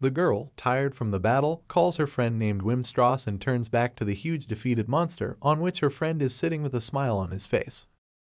The girl, tired from the battle, calls her friend named Wimstrass and turns back to the huge defeated monster on which her friend is sitting with a smile on his face.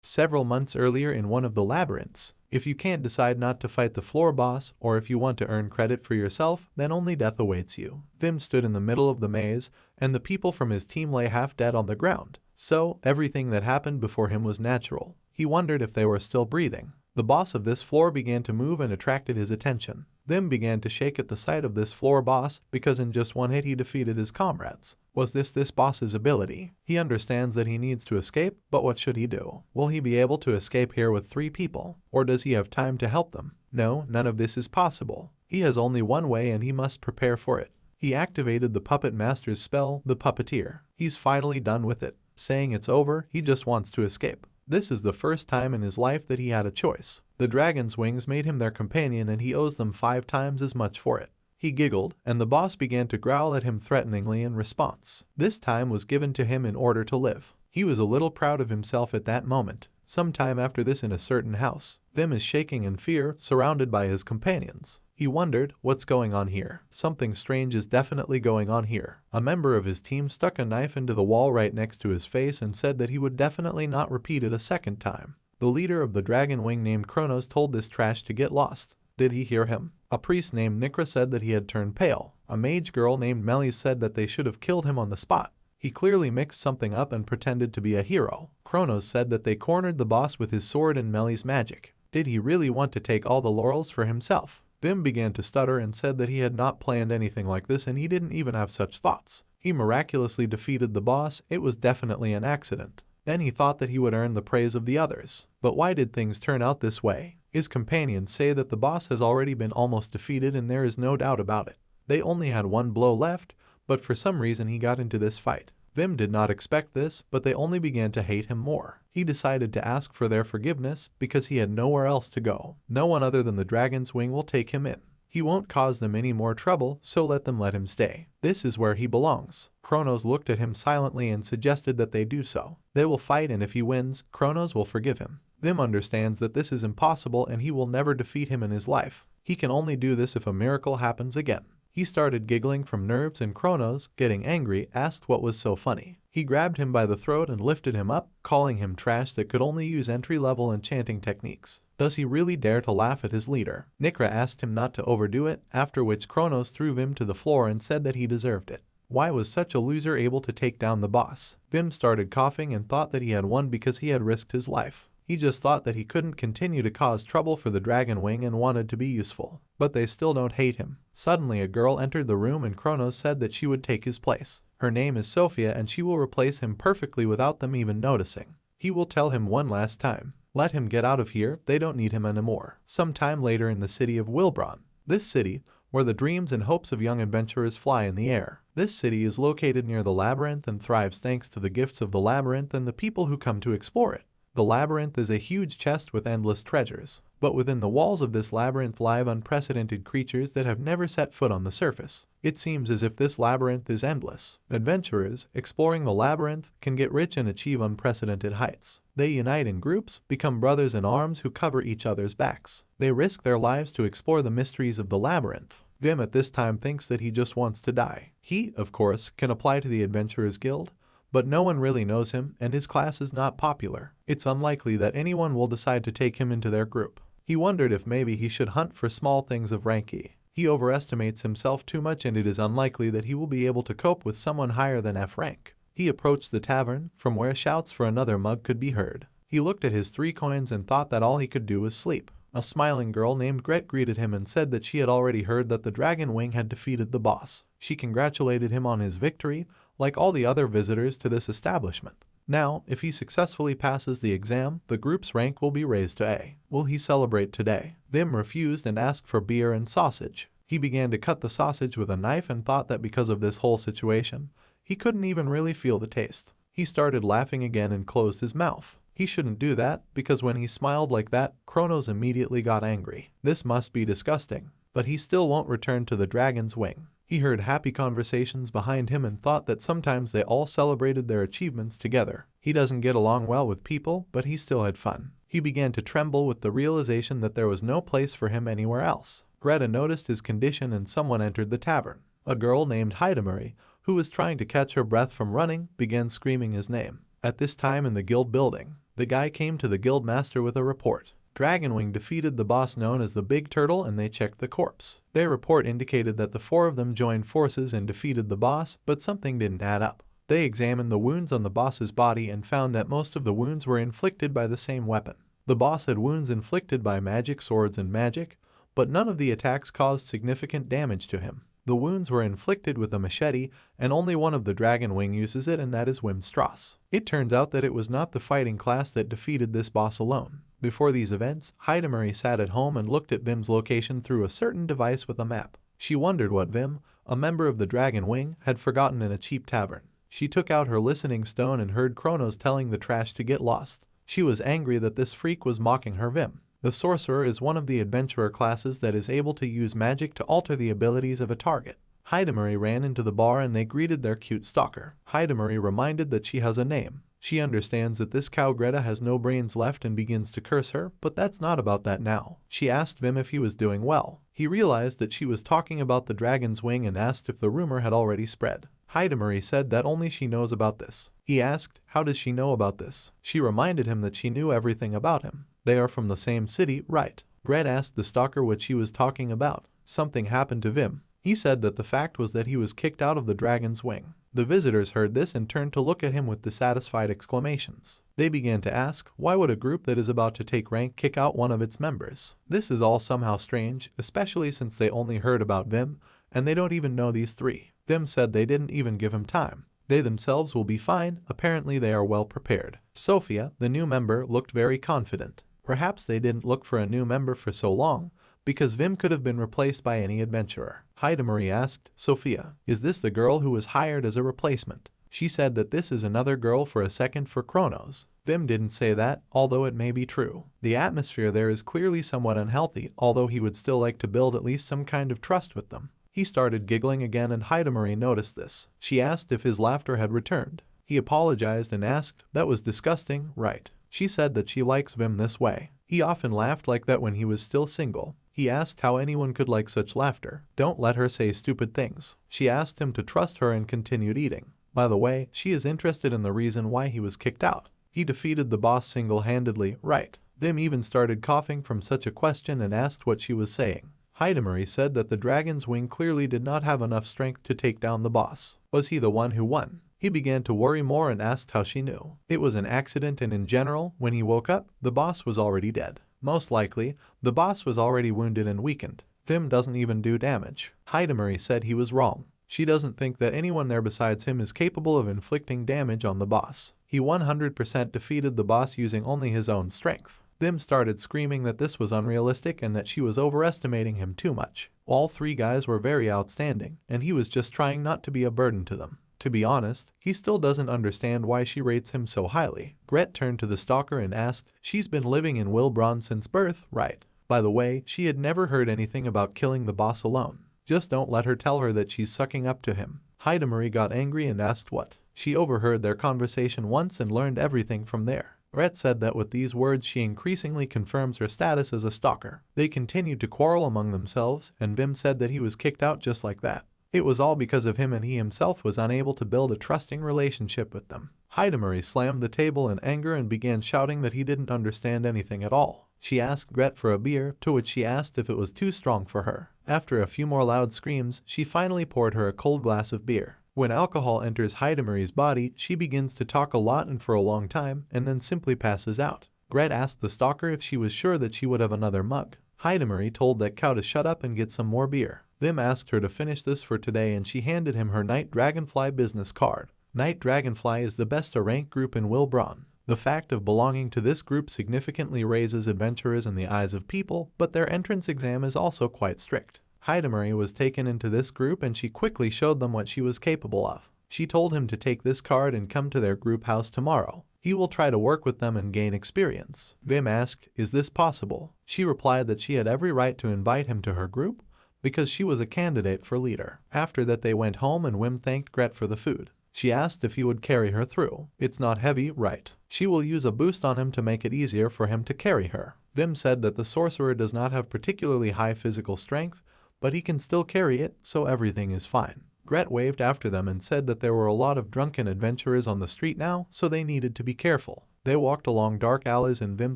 Several months earlier in one of the labyrinths, if you can't decide not to fight the floor boss, or if you want to earn credit for yourself, then only death awaits you. Vim stood in the middle of the maze, and the people from his team lay half dead on the ground. So, everything that happened before him was natural. He wondered if they were still breathing. The boss of this floor began to move and attracted his attention. Vim began to shake at the sight of this floor boss because in just one hit he defeated his comrades. Was this boss's ability? He understands that he needs to escape, but what should he do? Will he be able to escape here with 3 people? Or does he have time to help them? No, none of this is possible. He has only one way and he must prepare for it. He activated the puppet master's spell, the puppeteer. He's finally done with it. Saying it's over, he just wants to escape. This is the first time in his life that he had a choice. The dragon's wings made him their companion and he owes them 5 times as much for it. He giggled, and the boss began to growl at him threateningly in response. This time was given to him in order to live. He was a little proud of himself at that moment. Sometime after this in a certain house, Vim is shaking in fear, surrounded by his companions. He wondered, what's going on here? Something strange is definitely going on here. A member of his team stuck a knife into the wall right next to his face and said that he would definitely not repeat it a second time. The leader of the dragon wing named Kronos told this trash to get lost. Did he hear him? A priest named Nikra said that he had turned pale. A mage girl named Melis said that they should have killed him on the spot. He clearly mixed something up and pretended to be a hero. Kronos said that they cornered the boss with his sword and Melis' magic. Did he really want to take all the laurels for himself? Vim began to stutter and said that he had not planned anything like this and he didn't even have such thoughts. He miraculously defeated the boss. It was definitely an accident. Then he thought that he would earn the praise of the others. But why did things turn out this way? His companions say that the boss has already been almost defeated and there is no doubt about it. They only had 1 blow left, but for some reason he got into this fight. Vim did not expect this, but they only began to hate him more. He decided to ask for their forgiveness because he had nowhere else to go. No one other than the dragon's wing will take him in. He won't cause them any more trouble, so let him stay. This is where he belongs. Kronos looked at him silently and suggested that they do so. They will fight and if he wins, Kronos will forgive him. Vim understands that this is impossible and he will never defeat him in his life. He can only do this if a miracle happens again. He started giggling from nerves and Kronos, getting angry, asked what was so funny. He grabbed him by the throat and lifted him up, calling him trash that could only use entry-level enchanting techniques. Does he really dare to laugh at his leader? Nikra asked him not to overdo it, after which Kronos threw Vim to the floor and said that he deserved it. Why was such a loser able to take down the boss? Vim started coughing and thought that he had won because he had risked his life. He just thought that he couldn't continue to cause trouble for the dragon wing and wanted to be useful. But they still don't hate him. Suddenly a girl entered the room and Kronos said that she would take his place. Her name is Sophia and she will replace him perfectly without them even noticing. He will tell him one last time. Let him get out of here, they don't need him anymore. Sometime later in the city of Wilbron. This city, where the dreams and hopes of young adventurers fly in the air. This city is located near the labyrinth and thrives thanks to the gifts of the labyrinth and the people who come to explore it. The labyrinth is a huge chest with endless treasures, but within the walls of this labyrinth live unprecedented creatures that have never set foot on the surface. It seems as if this labyrinth is endless. Adventurers exploring the labyrinth can get rich and achieve unprecedented heights. They unite in groups, become brothers in arms who cover each other's backs. They risk their lives to explore the mysteries of the labyrinth. Vim at this time thinks that he just wants to die. He, of course, can apply to the Adventurers Guild, but no one really knows him and his class is not popular. It's unlikely that anyone will decide to take him into their group. He wondered if maybe he should hunt for small things of rank E. He overestimates himself too much and it is unlikely that he will be able to cope with someone higher than F rank. He approached the tavern, from where shouts for another mug could be heard. He looked at his 3 coins and thought that all he could do was sleep. A smiling girl named Gret greeted him and said that she had already heard that the dragon wing had defeated the boss. She congratulated him on his victory, like all the other visitors to this establishment. Now, if he successfully passes the exam, the group's rank will be raised to A. Will he celebrate today? Vim refused and asked for beer and sausage. He began to cut the sausage with a knife and thought that because of this whole situation, he couldn't even really feel the taste. He started laughing again and closed his mouth. He shouldn't do that, because when he smiled like that, Kronos immediately got angry. This must be disgusting. But he still won't return to the dragon's wing. He heard happy conversations behind him and thought that sometimes they all celebrated their achievements together. He doesn't get along well with people, but he still had fun. He began to tremble with the realization that there was no place for him anywhere else. Greta noticed his condition and someone entered the tavern. A girl named Hidamari, who was trying to catch her breath from running, began screaming his name. At this time in the guild building, the guy came to the guild master with a report. Dragonwing defeated the boss known as the Big Turtle and they checked the corpse. Their report indicated that the four of them joined forces and defeated the boss, but something didn't add up. They examined the wounds on the boss's body and found that most of the wounds were inflicted by the same weapon. The boss had wounds inflicted by magic swords and magic, but none of the attacks caused significant damage to him. The wounds were inflicted with a machete, and only one of the Dragonwing uses it, and that is Wimstrasse. It turns out that it was not the fighting class that defeated this boss alone. Before these events, Hidamari sat at home and looked at Vim's location through a certain device with a map. She wondered what Vim, a member of the Dragonwing, had forgotten in a cheap tavern. She took out her listening stone and heard Kronos telling the trash to get lost. She was angry that this freak was mocking her Vim. The sorcerer is one of the adventurer classes that is able to use magic to alter the abilities of a target. Hidamari ran into the bar and they greeted their cute stalker. Hidamari reminded that she has a name. She understands that this cow Greta has no brains left and begins to curse her, but that's not about that now. She asked Vim if he was doing well. He realized that she was talking about the dragon's wing and asked if the rumor had already spread. Hidamari said that only she knows about this. He asked, how does she know about this? She reminded him that she knew everything about him. They are from the same city, right? Gret asked the stalker what she was talking about. Something happened to Vim. He said that the fact was that he was kicked out of the dragon's wing. The visitors heard this and turned to look at him with dissatisfied exclamations. They began to ask, why would a group that is about to take rank kick out one of its members? This is all somehow strange, especially since they only heard about Vim, and they don't even know these three. Vim said they didn't even give him time. They themselves will be fine, apparently they are well prepared. Sophia, the new member, looked very confident. Perhaps they didn't look for a new member for so long, because Vim could have been replaced by any adventurer. Hidamari asked, Sophia, is this the girl who was hired as a replacement? She said that this is another girl for a second for Kronos. Vim didn't say that, although it may be true. The atmosphere there is clearly somewhat unhealthy, although he would still like to build at least some kind of trust with them. He started giggling again and Hidamari noticed this. She asked if his laughter had returned. He apologized and asked, that was disgusting, right? She said that she likes Vim this way. He often laughed like that when he was still single. He asked how anyone could like such laughter. Don't let her say stupid things. She asked him to trust her and continued eating. By the way, she is interested in the reason why he was kicked out. He defeated the boss single-handedly, right? Vim even started coughing from such a question and asked what she was saying. Hidamari said that the dragon's wing clearly did not have enough strength to take down the boss. Was he the one who won? He began to worry more and asked how she knew. It was an accident and in general, when he woke up, the boss was already dead. Most likely, the boss was already wounded and weakened. Vim doesn't even do damage. Hidamari said he was wrong. She doesn't think that anyone there besides him is capable of inflicting damage on the boss. He 100% defeated the boss using only his own strength. Vim started screaming that this was unrealistic and that she was overestimating him too much. All three guys were very outstanding, and he was just trying not to be a burden to them. To be honest, he still doesn't understand why she rates him so highly. Gret turned to the stalker and asked, she's been living in Wilbron since birth, right? By the way, she had never heard anything about killing the boss alone. Just don't let her tell her that she's sucking up to him. Hidamari got angry and asked what. She overheard their conversation once and learned everything from there. Gret said that with these words she increasingly confirms her status as a stalker. They continued to quarrel among themselves, and Vim said that he was kicked out just like that. It was all because of him and he himself was unable to build a trusting relationship with them. Hidamari slammed the table in anger and began shouting that he didn't understand anything at all. She asked Gret for a beer, to which she asked if it was too strong for her. After a few more loud screams, she finally poured her a cold glass of beer. When alcohol enters Hidamari's body, she begins to talk a lot and for a long time, and then simply passes out. Gret asked the stalker if she was sure that she would have another mug. Hidamari told that cow to shut up and get some more beer. Vim asked her to finish this for today and she handed him her Night Dragonfly business card. Night Dragonfly is the best rank group in Wilbron. The fact of belonging to this group significantly raises adventurers in the eyes of people, but their entrance exam is also quite strict. Hidamari was taken into this group and she quickly showed them what she was capable of. She told him to take this card and come to their group house tomorrow. He will try to work with them and gain experience. Vim asked, is this possible? She replied that she had every right to invite him to her group because she was a candidate for leader. After that they went home and Wim thanked Gret for the food. She asked if he would carry her through. It's not heavy, right? She will use a boost on him to make it easier for him to carry her. Vim said that the sorcerer does not have particularly high physical strength, but he can still carry it, so everything is fine. Gret waved after them and said that there were a lot of drunken adventurers on the street now, so they needed to be careful. They walked along dark alleys and Vim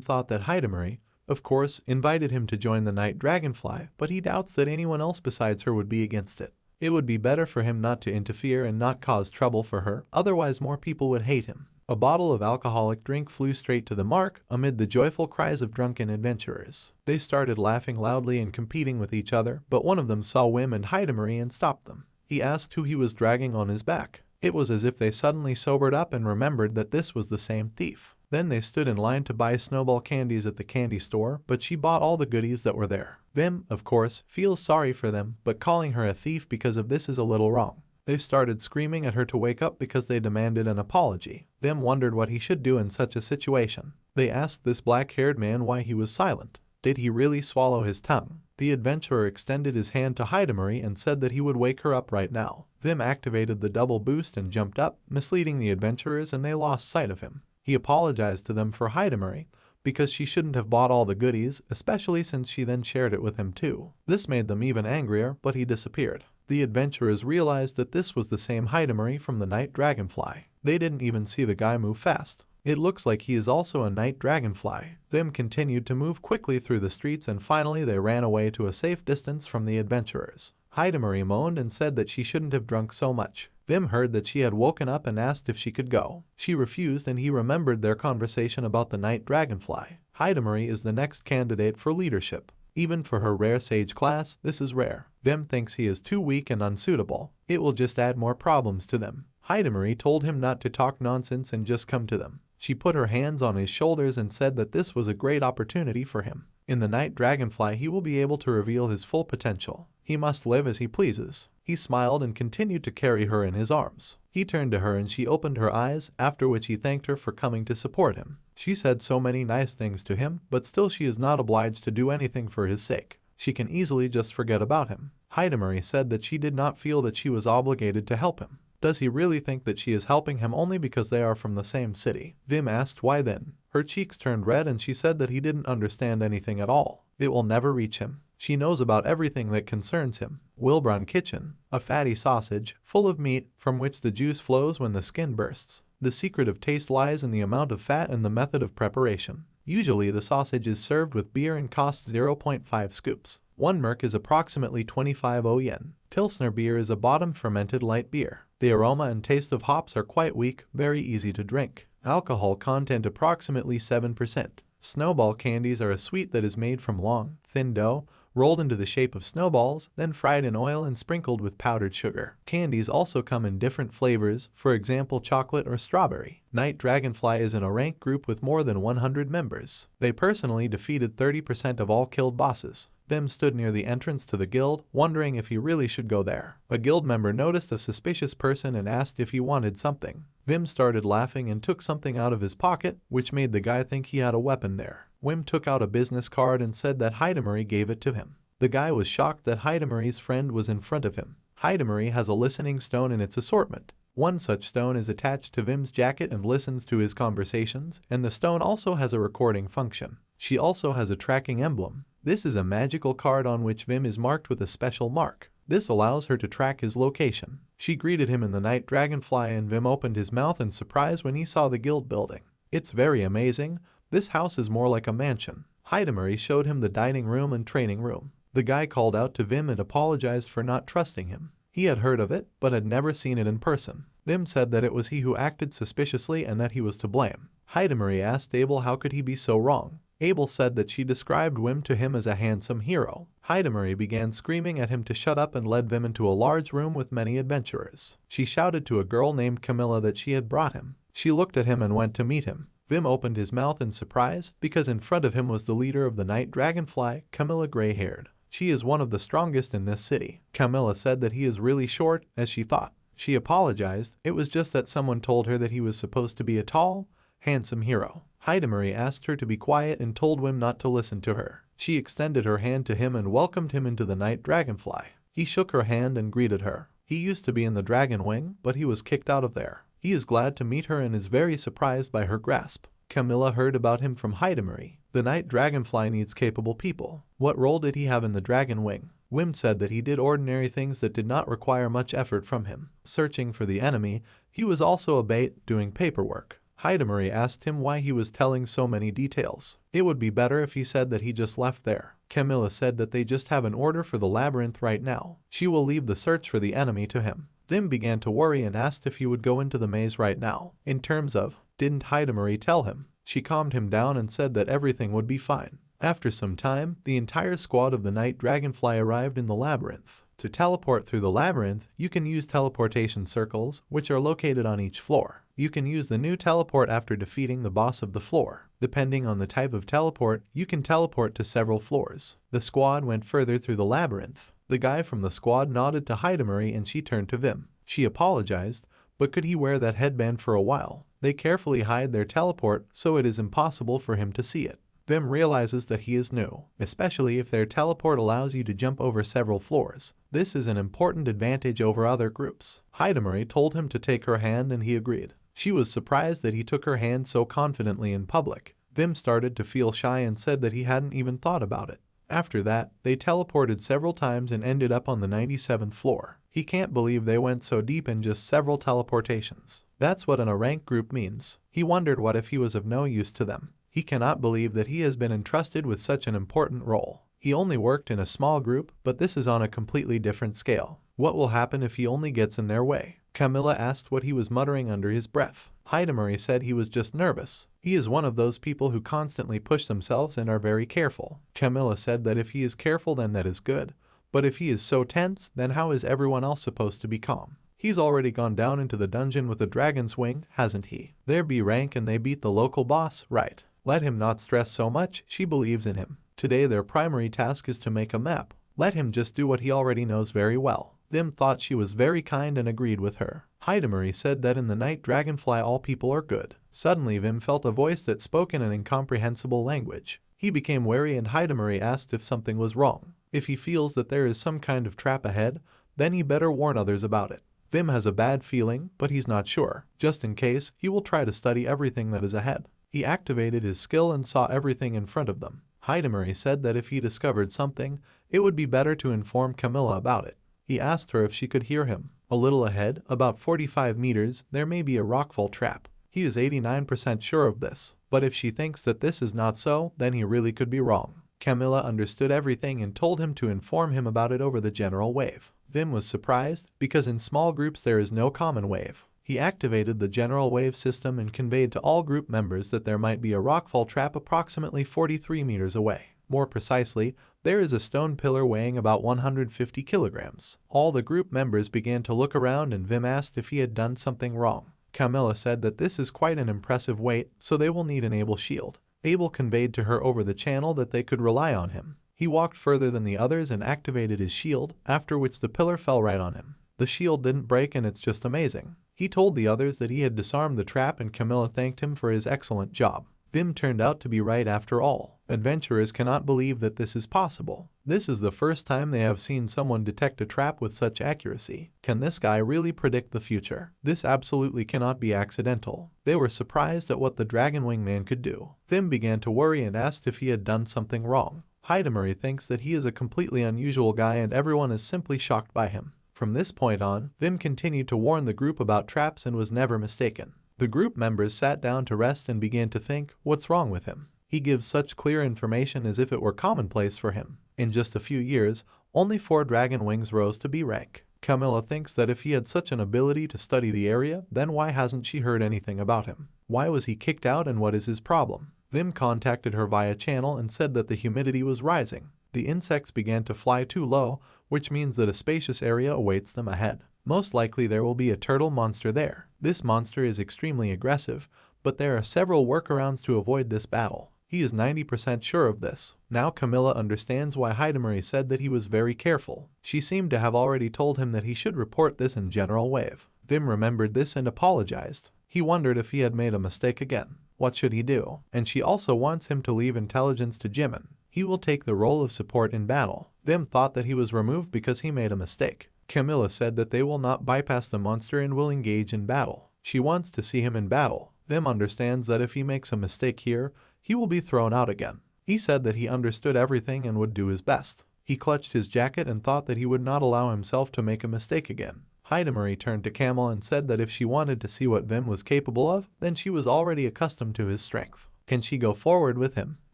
thought that Hidamari, of course, invited him to join the Night Dragonfly, but he doubts that anyone else besides her would be against it. It would be better for him not to interfere and not cause trouble for her, otherwise more people would hate him. A bottle of alcoholic drink flew straight to the mark amid the joyful cries of drunken adventurers. They started laughing loudly and competing with each other, but one of them saw Wim and Hidamari and stopped them. He asked who he was dragging on his back. It was as if they suddenly sobered up and remembered that this was the same thief. Then they stood in line to buy Snowball candies at the candy store, but she bought all the goodies that were there. Vim, of course, feels sorry for them, but calling her a thief because of this is a little wrong. They started screaming at her to wake up because they demanded an apology. Vim wondered what he should do in such a situation. They asked this black-haired man why he was silent. Did he really swallow his tongue? The adventurer extended his hand to Hidamari and said that he would wake her up right now. Vim activated the double boost and jumped up, misleading the adventurers, and they lost sight of him. He apologized to them for Hidamari because she shouldn't have bought all the goodies, especially since she then shared it with him too. This made them even angrier, but he disappeared. The adventurers realized that this was the same Hidamari from the Night Dragonfly. They didn't even see the guy move fast. It looks like he is also a Night Dragonfly. Vim continued to move quickly through the streets and finally they ran away to a safe distance from the adventurers. Hidamari moaned and said that she shouldn't have drunk so much. Vim heard that she had woken up and asked if she could go. She refused and he remembered their conversation about the Night Dragonfly. Hidamari is the next candidate for leadership. Even for her rare sage class, this is rare. Vim thinks he is too weak and unsuitable. It will just add more problems to them. Hidamari told him not to talk nonsense and just come to them. She put her hands on his shoulders and said that this was a great opportunity for him. In the Night Dragonfly he will be able to reveal his full potential. He must live as he pleases. He smiled and continued to carry her in his arms. He turned to her and she opened her eyes, after which he thanked her for coming to support him. She said so many nice things to him, but still she is not obliged to do anything for his sake. She can easily just forget about him. Hidamari said that she did not feel that she was obligated to help him. Does he really think that she is helping him only because they are from the same city? Vim asked why then. Her cheeks turned red and she said that he didn't understand anything at all. It will never reach him. She knows about everything that concerns him. Wilbron Kitchen, a fatty sausage, full of meat, from which the juice flows when the skin bursts. The secret of taste lies in the amount of fat and the method of preparation. Usually the sausage is served with beer and costs 0.5 scoops. 1 merk is approximately 25 yen. Pilsner beer is a bottom fermented light beer. The aroma and taste of hops are quite weak, very easy to drink. Alcohol content approximately 7%. Snowball candies are a sweet that is made from long, thin dough, rolled into the shape of snowballs, then fried in oil and sprinkled with powdered sugar. Candies also come in different flavors, for example chocolate or strawberry. Night Dragonfly is in a rank group with more than 100 members. They personally defeated 30% of all killed bosses. Vim stood near the entrance to the guild, wondering if he really should go there. A guild member noticed a suspicious person and asked if he wanted something. Vim started laughing and took something out of his pocket, which made the guy think he had a weapon there. Wim took out a business card and said that Hidamari gave it to him. The guy was shocked that Hidamari's friend was in front of him. Hidamari has a listening stone in its assortment. One such stone is attached to Vim's jacket and listens to his conversations, and the stone also has a recording function. She also has a tracking emblem. This is a magical card on which Vim is marked with a special mark. This allows her to track his location. She greeted him in the Night Dragonfly and Vim opened his mouth in surprise when he saw the guild building. It's very amazing. This house is more like a mansion. Hidamari showed him the dining room and training room. The guy called out to Vim and apologized for not trusting him. He had heard of it, but had never seen it in person. Vim said that it was he who acted suspiciously and that he was to blame. Hidamari asked Abel how could he be so wrong. Abel said that she described Wim to him as a handsome hero. Hidamari began screaming at him to shut up and led Vim into a large room with many adventurers. She shouted to a girl named Camilla that she had brought him. She looked at him and went to meet him. Vim opened his mouth in surprise because in front of him was the leader of the Night Dragonfly, Camilla gray-haired. She is one of the strongest in this city. Camilla said that he is really short, as she thought. She apologized. It was just that someone told her that he was supposed to be a tall, handsome hero. Hidamari asked her to be quiet and told Wim not to listen to her. She extended her hand to him and welcomed him into the Night Dragonfly. He shook her hand and greeted her. He used to be in the Dragon Wing, but he was kicked out of there. He is glad to meet her and is very surprised by her grasp. Camilla heard about him from Hidamari. The night dragonfly needs capable people. What role did he have in the dragon wing? Wim said that he did ordinary things that did not require much effort from him. Searching for the enemy, he was also a bait, doing paperwork. Hidamari asked him why he was telling so many details. It would be better if he said that he just left there. Camilla said that they just have an order for the labyrinth right now. She will leave the search for the enemy to him. Vim began to worry and asked if he would go into the maze right now. In terms of, didn't Hidamari tell him? She calmed him down and said that everything would be fine. After some time, the entire squad of the night dragonfly arrived in the labyrinth. To teleport through the labyrinth, you can use teleportation circles, which are located on each floor. You can use the new teleport after defeating the boss of the floor. Depending on the type of teleport, you can teleport to several floors. The squad went further through the labyrinth. The guy from the squad nodded to Hidamari and she turned to Vim. She apologized, but could he wear that headband for a while? They carefully hide their teleport so it is impossible for him to see it. Vim realizes that he is new, especially if their teleport allows you to jump over several floors. This is an important advantage over other groups. Hidamari told him to take her hand and he agreed. She was surprised that he took her hand so confidently in public. Vim started to feel shy and said that he hadn't even thought about it. After that, they teleported several times and ended up on the 97th floor. He can't believe they went so deep in just several teleportations. That's what a rank group means. He wondered what if he was of no use to them. He cannot believe that he has been entrusted with such an important role. He only worked in a small group, but this is on a completely different scale. What will happen if he only gets in their way? Camilla asked what he was muttering under his breath. Hidamari said he was just nervous. He is one of those people who constantly push themselves and are very careful. Camilla said that if he is careful then that is good, but if he is so tense then how is everyone else supposed to be calm? He's already gone down into the dungeon with a dragon's wing, hasn't he? They're B rank and they beat the local boss, right? Let him not stress so much, she believes in him. Today their primary task is to make a map. Let him just do what he already knows very well. Vim thought she was very kind and agreed with her. Hidamari said that in the night dragonfly all people are good. Suddenly Vim felt a voice that spoke in an incomprehensible language. He became wary and Hidamari asked if something was wrong. If he feels that there is some kind of trap ahead, then he better warn others about it. Vim has a bad feeling, but he's not sure. Just in case, he will try to study everything that is ahead. He activated his skill and saw everything in front of them. Hidamari said that if he discovered something, it would be better to inform Camilla about it. He asked her if she could hear him. A little ahead, about 45 meters, there may be a rockfall trap. He is 89% sure of this, but if she thinks that this is not so, then he really could be wrong. Camilla understood everything and told him to inform him about it over the general wave. Vim was surprised, because in small groups there is no common wave. He activated the general wave system and conveyed to all group members that there might be a rockfall trap approximately 43 meters away. More precisely, there is a stone pillar weighing about 150 kilograms. All the group members began to look around and Vim asked if he had done something wrong. Camilla said that this is quite an impressive weight, so they will need an able shield. Abel conveyed to her over the channel that they could rely on him. He walked further than the others and activated his shield, after which the pillar fell right on him. The shield didn't break and it's just amazing. He told the others that he had disarmed the trap and Camilla thanked him for his excellent job. Vim turned out to be right after all. Adventurers cannot believe that this is possible. This is the first time they have seen someone detect a trap with such accuracy. Can this guy really predict the future? This absolutely cannot be accidental. They were surprised at what the Dragon Wing Man could do. Vim began to worry and asked if he had done something wrong. Hidamari thinks that he is a completely unusual guy and everyone is simply shocked by him. From this point on, Vim continued to warn the group about traps and was never mistaken. The group members sat down to rest and began to think, what's wrong with him? He gives such clear information as if it were commonplace for him. In just a few years, only 4 dragon wings rose to B rank. Camilla thinks that if he had such an ability to study the area, then why hasn't she heard anything about him? Why was he kicked out and what is his problem? Vim contacted her via channel and said that the humidity was rising. The insects began to fly too low, which means that a spacious area awaits them ahead. Most likely there will be a turtle monster there. This monster is extremely aggressive, but there are several workarounds to avoid this battle. He is 90% sure of this. Now Camilla understands why Hidamari said that he was very careful. She seemed to have already told him that he should report this in general wave. Vim remembered this and apologized. He wondered if he had made a mistake again. What should he do? And she also wants him to leave intelligence to Jimin. He will take the role of support in battle. Vim thought that he was removed because he made a mistake. Camilla said that they will not bypass the monster and will engage in battle. She wants to see him in battle. Vim understands that if he makes a mistake here, he will be thrown out again. He said that he understood everything and would do his best. He clutched his jacket and thought that he would not allow himself to make a mistake again. Hidamari turned to Camel and said that if she wanted to see what Vim was capable of, then she was already accustomed to his strength. Can she go forward with him?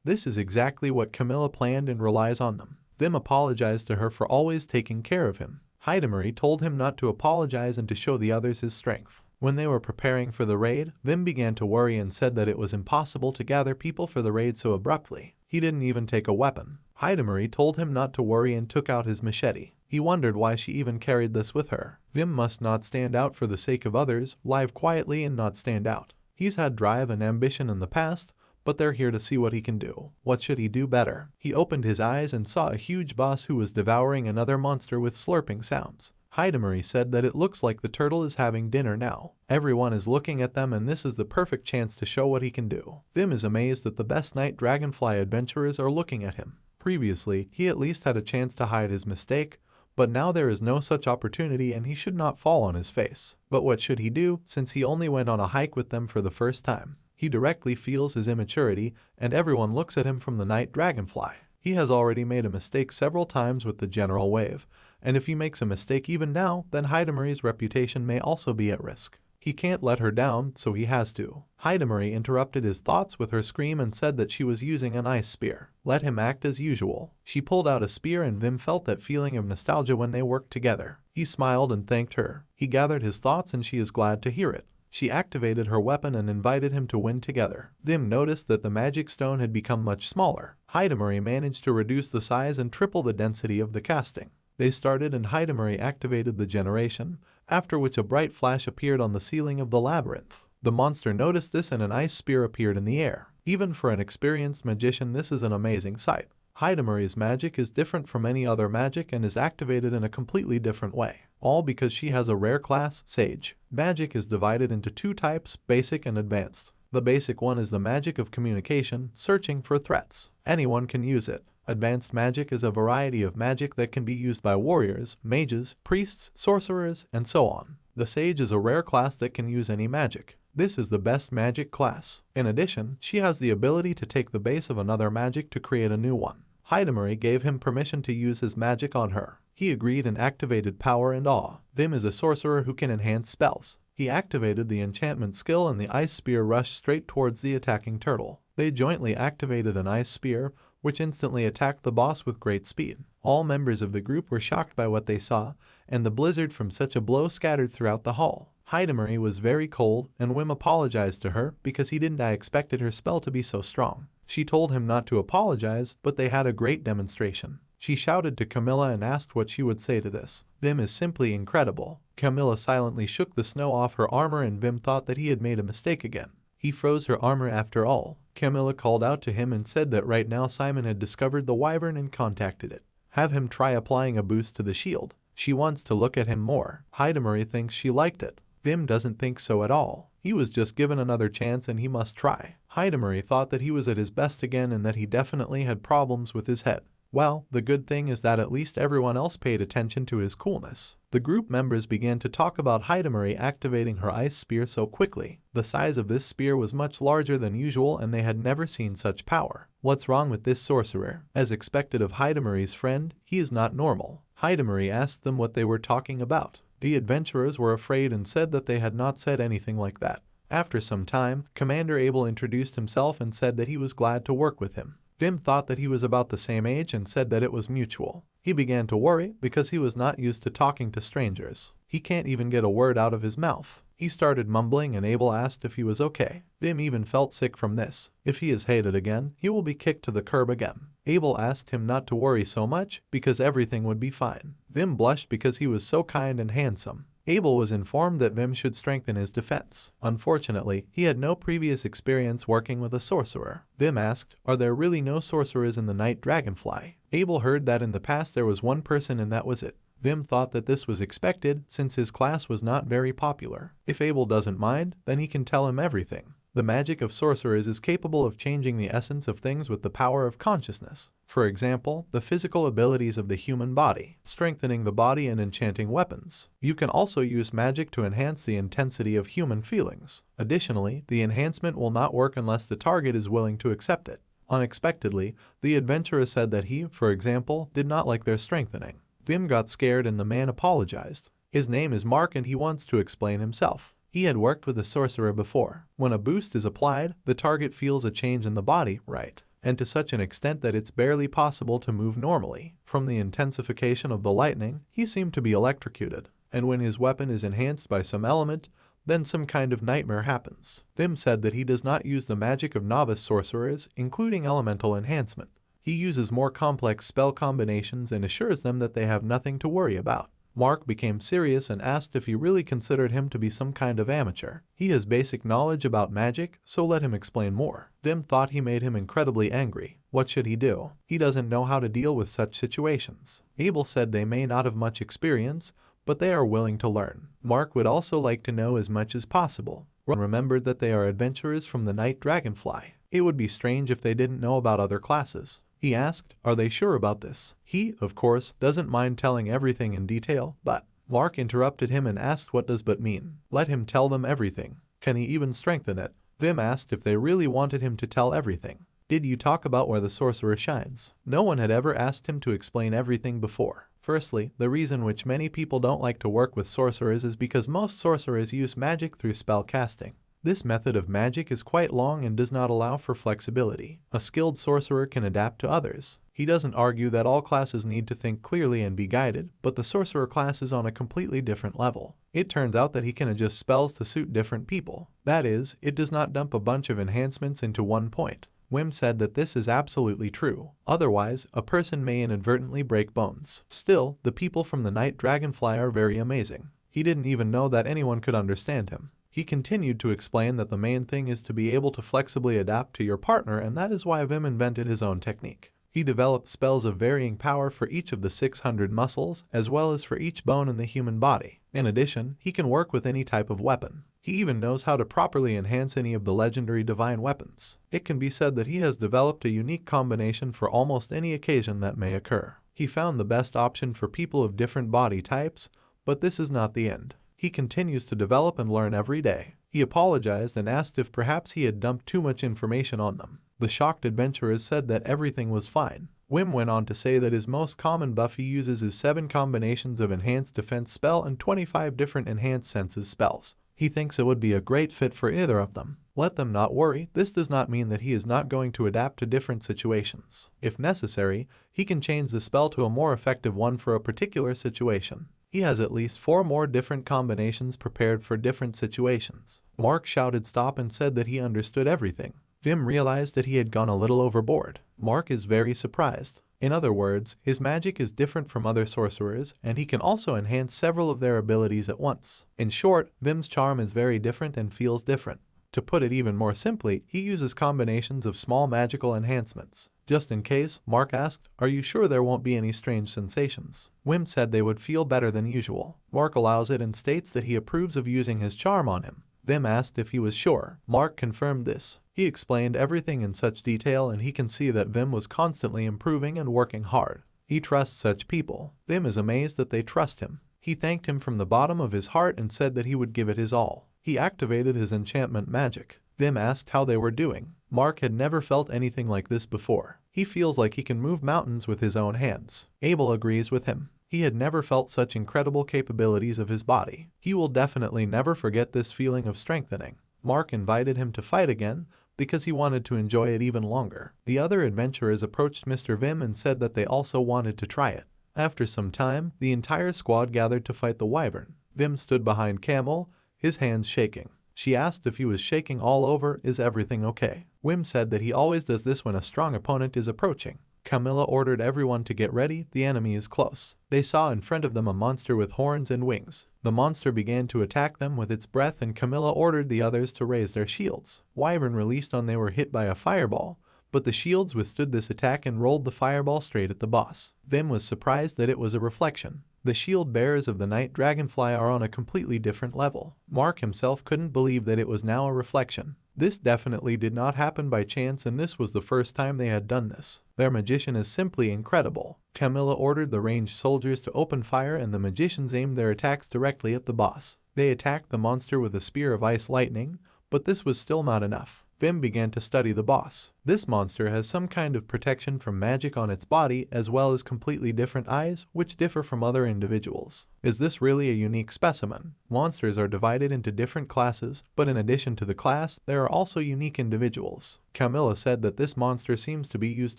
This is exactly what Camilla planned and relies on them. Vim apologized to her for always taking care of him. Hidamari told him not to apologize and to show the others his strength. When they were preparing for the raid, Vim began to worry and said that it was impossible to gather people for the raid so abruptly. He didn't even take a weapon. Hidamari told him not to worry and took out his machete. He wondered why she even carried this with her. Vim must not stand out for the sake of others, live quietly and not stand out. He's had drive and ambition in the past, but they're here to see what he can do. What should he do better? He opened his eyes and saw a huge boss who was devouring another monster with slurping sounds. Hidamari said that it looks like the turtle is having dinner now. Everyone is looking at them and this is the perfect chance to show what he can do. Vim is amazed that the best night dragonfly adventurers are looking at him. Previously, he at least had a chance to hide his mistake, but now there is no such opportunity and he should not fall on his face. But what should he do since he only went on a hike with them for the first time? He directly feels his immaturity and everyone looks at him from the night dragonfly. He has already made a mistake several times with the general wave, and if he makes a mistake even now, then Hidamari's reputation may also be at risk. He can't let her down, so he has to. Hidamari interrupted his thoughts with her scream and said that she was using an ice spear. Let him act as usual. She pulled out a spear and Vim felt that feeling of nostalgia when they worked together. He smiled and thanked her. He gathered his thoughts and she is glad to hear it. She activated her weapon and invited him to win together. Vim noticed that the magic stone had become much smaller. Hidamari managed to reduce the size and triple the density of the casting. They started and Hidamari activated the generation, after which a bright flash appeared on the ceiling of the labyrinth. The monster noticed this and an ice spear appeared in the air. Even for an experienced magician, this is an amazing sight. Hidamari's magic is different from any other magic and is activated in a completely different way. All because she has a rare class, Sage. Magic is divided into two types, basic and advanced. The basic one is the magic of communication, searching for threats. Anyone can use it. Advanced magic is a variety of magic that can be used by warriors, mages, priests, sorcerers, and so on. The Sage is a rare class that can use any magic. This is the best magic class. In addition, she has the ability to take the base of another magic to create a new one. Hidamari gave him permission to use his magic on her. He agreed and activated Power and Awe. Vim is a sorcerer who can enhance spells. He activated the enchantment skill and the ice spear rushed straight towards the attacking turtle. They jointly activated an ice spear, which instantly attacked the boss with great speed. All members of the group were shocked by what they saw, and the blizzard from such a blow scattered throughout the hall. Hidamari was very cold, and Wim apologized to her because he didn't expected her spell to be so strong. She told him not to apologize, but they had a great demonstration. She shouted to Camilla and asked what she would say to this. Vim is simply incredible. Camilla silently shook the snow off her armor and Vim thought that he had made a mistake again. He froze her armor after all. Camilla called out to him and said that right now Simon had discovered the wyvern and contacted it. Have him try applying a boost to the shield. She wants to look at him more. Hidamari thinks she liked it. Vim doesn't think so at all. He was just given another chance and he must try. Hidamari thought that he was at his best again and that he definitely had problems with his head. Well, the good thing is that at least everyone else paid attention to his coolness. The group members began to talk about Hidamari activating her ice spear so quickly. The size of this spear was much larger than usual and they had never seen such power. What's wrong with this sorcerer? As expected of Hidamari's friend, he is not normal. Hidamari asked them what they were talking about. The adventurers were afraid and said that they had not said anything like that. After some time, Commander Abel introduced himself and said that he was glad to work with him. Vim thought that he was about the same age and said that it was mutual. He began to worry because he was not used to talking to strangers. He can't even get a word out of his mouth. He started mumbling and Abel asked if he was okay. Vim even felt sick from this. If he is hated again, he will be kicked to the curb again. Abel asked him not to worry so much because everything would be fine. Vim blushed because he was so kind and handsome. Abel was informed that Vim should strengthen his defense. Unfortunately, he had no previous experience working with a sorcerer. Vim asked, "Are there really no sorcerers in the Night Dragonfly?" Abel heard that in the past there was one person and that was it. Vim thought that this was expected since his class was not very popular. If Abel doesn't mind, then he can tell him everything. The magic of sorcerers is capable of changing the essence of things with the power of consciousness. For example, the physical abilities of the human body, strengthening the body and enchanting weapons. You can also use magic to enhance the intensity of human feelings. Additionally, the enhancement will not work unless the target is willing to accept it. Unexpectedly, the adventurer said that he, for example, did not like their strengthening. Vim got scared and the man apologized. His name is Mark and he wants to explain himself. He had worked with a sorcerer before. When a boost is applied, the target feels a change in the body, right? And to such an extent that it's barely possible to move normally. From the intensification of the lightning, he seemed to be electrocuted. And when his weapon is enhanced by some element, then some kind of nightmare happens. Vim said that he does not use the magic of novice sorcerers, including elemental enhancement. He uses more complex spell combinations and assures them that they have nothing to worry about. Mark became serious and asked if he really considered him to be some kind of amateur. He has basic knowledge about magic, so let him explain more. Vim thought he made him incredibly angry. What should he do? He doesn't know how to deal with such situations. Abel said they may not have much experience, but they are willing to learn. Mark would also like to know as much as possible. Ron remembered that they are adventurers from the Night Dragonfly. It would be strange if they didn't know about other classes. He asked, are they sure about this? He, of course, doesn't mind telling everything in detail, but Mark interrupted him and asked what does but mean. Let him tell them everything. Can he even strengthen it? Vim asked if they really wanted him to tell everything. Did you talk about where the sorcerer shines? No one had ever asked him to explain everything before. Firstly, the reason which many people don't like to work with sorcerers is because most sorcerers use magic through spell casting. This method of magic is quite long and does not allow for flexibility. A skilled sorcerer can adapt to others. He doesn't argue that all classes need to think clearly and be guided, but the sorcerer class is on a completely different level. It turns out that he can adjust spells to suit different people. That is, it does not dump a bunch of enhancements into one point. Wim said that this is absolutely true. Otherwise, a person may inadvertently break bones. Still, the people from the Night Dragonfly are very amazing. He didn't even know that anyone could understand him. He continued to explain that the main thing is to be able to flexibly adapt to your partner, and that is why Vim invented his own technique. He developed spells of varying power for each of the 600 muscles, as well as for each bone in the human body. In addition, he can work with any type of weapon. He even knows how to properly enhance any of the legendary divine weapons. It can be said that he has developed a unique combination for almost any occasion that may occur. He found the best option for people of different body types, but this is not the end. He continues to develop and learn every day. He apologized and asked if perhaps he had dumped too much information on them. The shocked adventurers said that everything was fine. Wim went on to say that his most common buff he uses is 7 combinations of enhanced defense spell and 25 different enhanced senses spells. He thinks it would be a great fit for either of them. Let them not worry, this does not mean that he is not going to adapt to different situations. If necessary, he can change the spell to a more effective one for a particular situation. He has at least 4 more different combinations prepared for different situations. Mark shouted stop and said that he understood everything. Vim realized that he had gone a little overboard. Mark is very surprised. In other words, his magic is different from other sorcerers, and he can also enhance several of their abilities at once. In short, Vim's charm is very different and feels different. To put it even more simply, he uses combinations of small magical enhancements. Just in case, Mark asked, are you sure there won't be any strange sensations? Wim said they would feel better than usual. Mark allows it and states that he approves of using his charm on him. Vim asked if he was sure. Mark confirmed this. He explained everything in such detail and he can see that Vim was constantly improving and working hard. He trusts such people. Vim is amazed that they trust him. He thanked him from the bottom of his heart and said that he would give it his all. He activated his enchantment magic. Vim asked how they were doing. Mark had never felt anything like this before. He feels like he can move mountains with his own hands. Abel agrees with him. He had never felt such incredible capabilities of his body. He will definitely never forget this feeling of strengthening. Mark invited him to fight again because he wanted to enjoy it even longer. The other adventurers approached Mr. Vim and said that they also wanted to try it. After some time, the entire squad gathered to fight the wyvern. Vim stood behind Camel, his hands shaking. She asked if he was shaking all over, is everything okay? Wim said that he always does this when a strong opponent is approaching. Camilla ordered everyone to get ready, the enemy is close. They saw in front of them a monster with horns and wings. The monster began to attack them with its breath and Camilla ordered the others to raise their shields. Wyvern released on they were hit by a fireball, but the shields withstood this attack and rolled the fireball straight at the boss. Vim was surprised that it was a reflection. The shield bearers of the Night Dragonfly are on a completely different level. Mark himself couldn't believe that it was now a reflection. This definitely did not happen by chance, and this was the first time they had done this. Their magician is simply incredible. Camilla ordered the ranged soldiers to open fire, and the magicians aimed their attacks directly at the boss. They attacked the monster with a spear of ice lightning, but this was still not enough. Vim began to study the boss. This monster has some kind of protection from magic on its body, as well as completely different eyes, which differ from other individuals. Is this really a unique specimen? Monsters are divided into different classes, but in addition to the class, there are also unique individuals. Camilla said that this monster seems to be used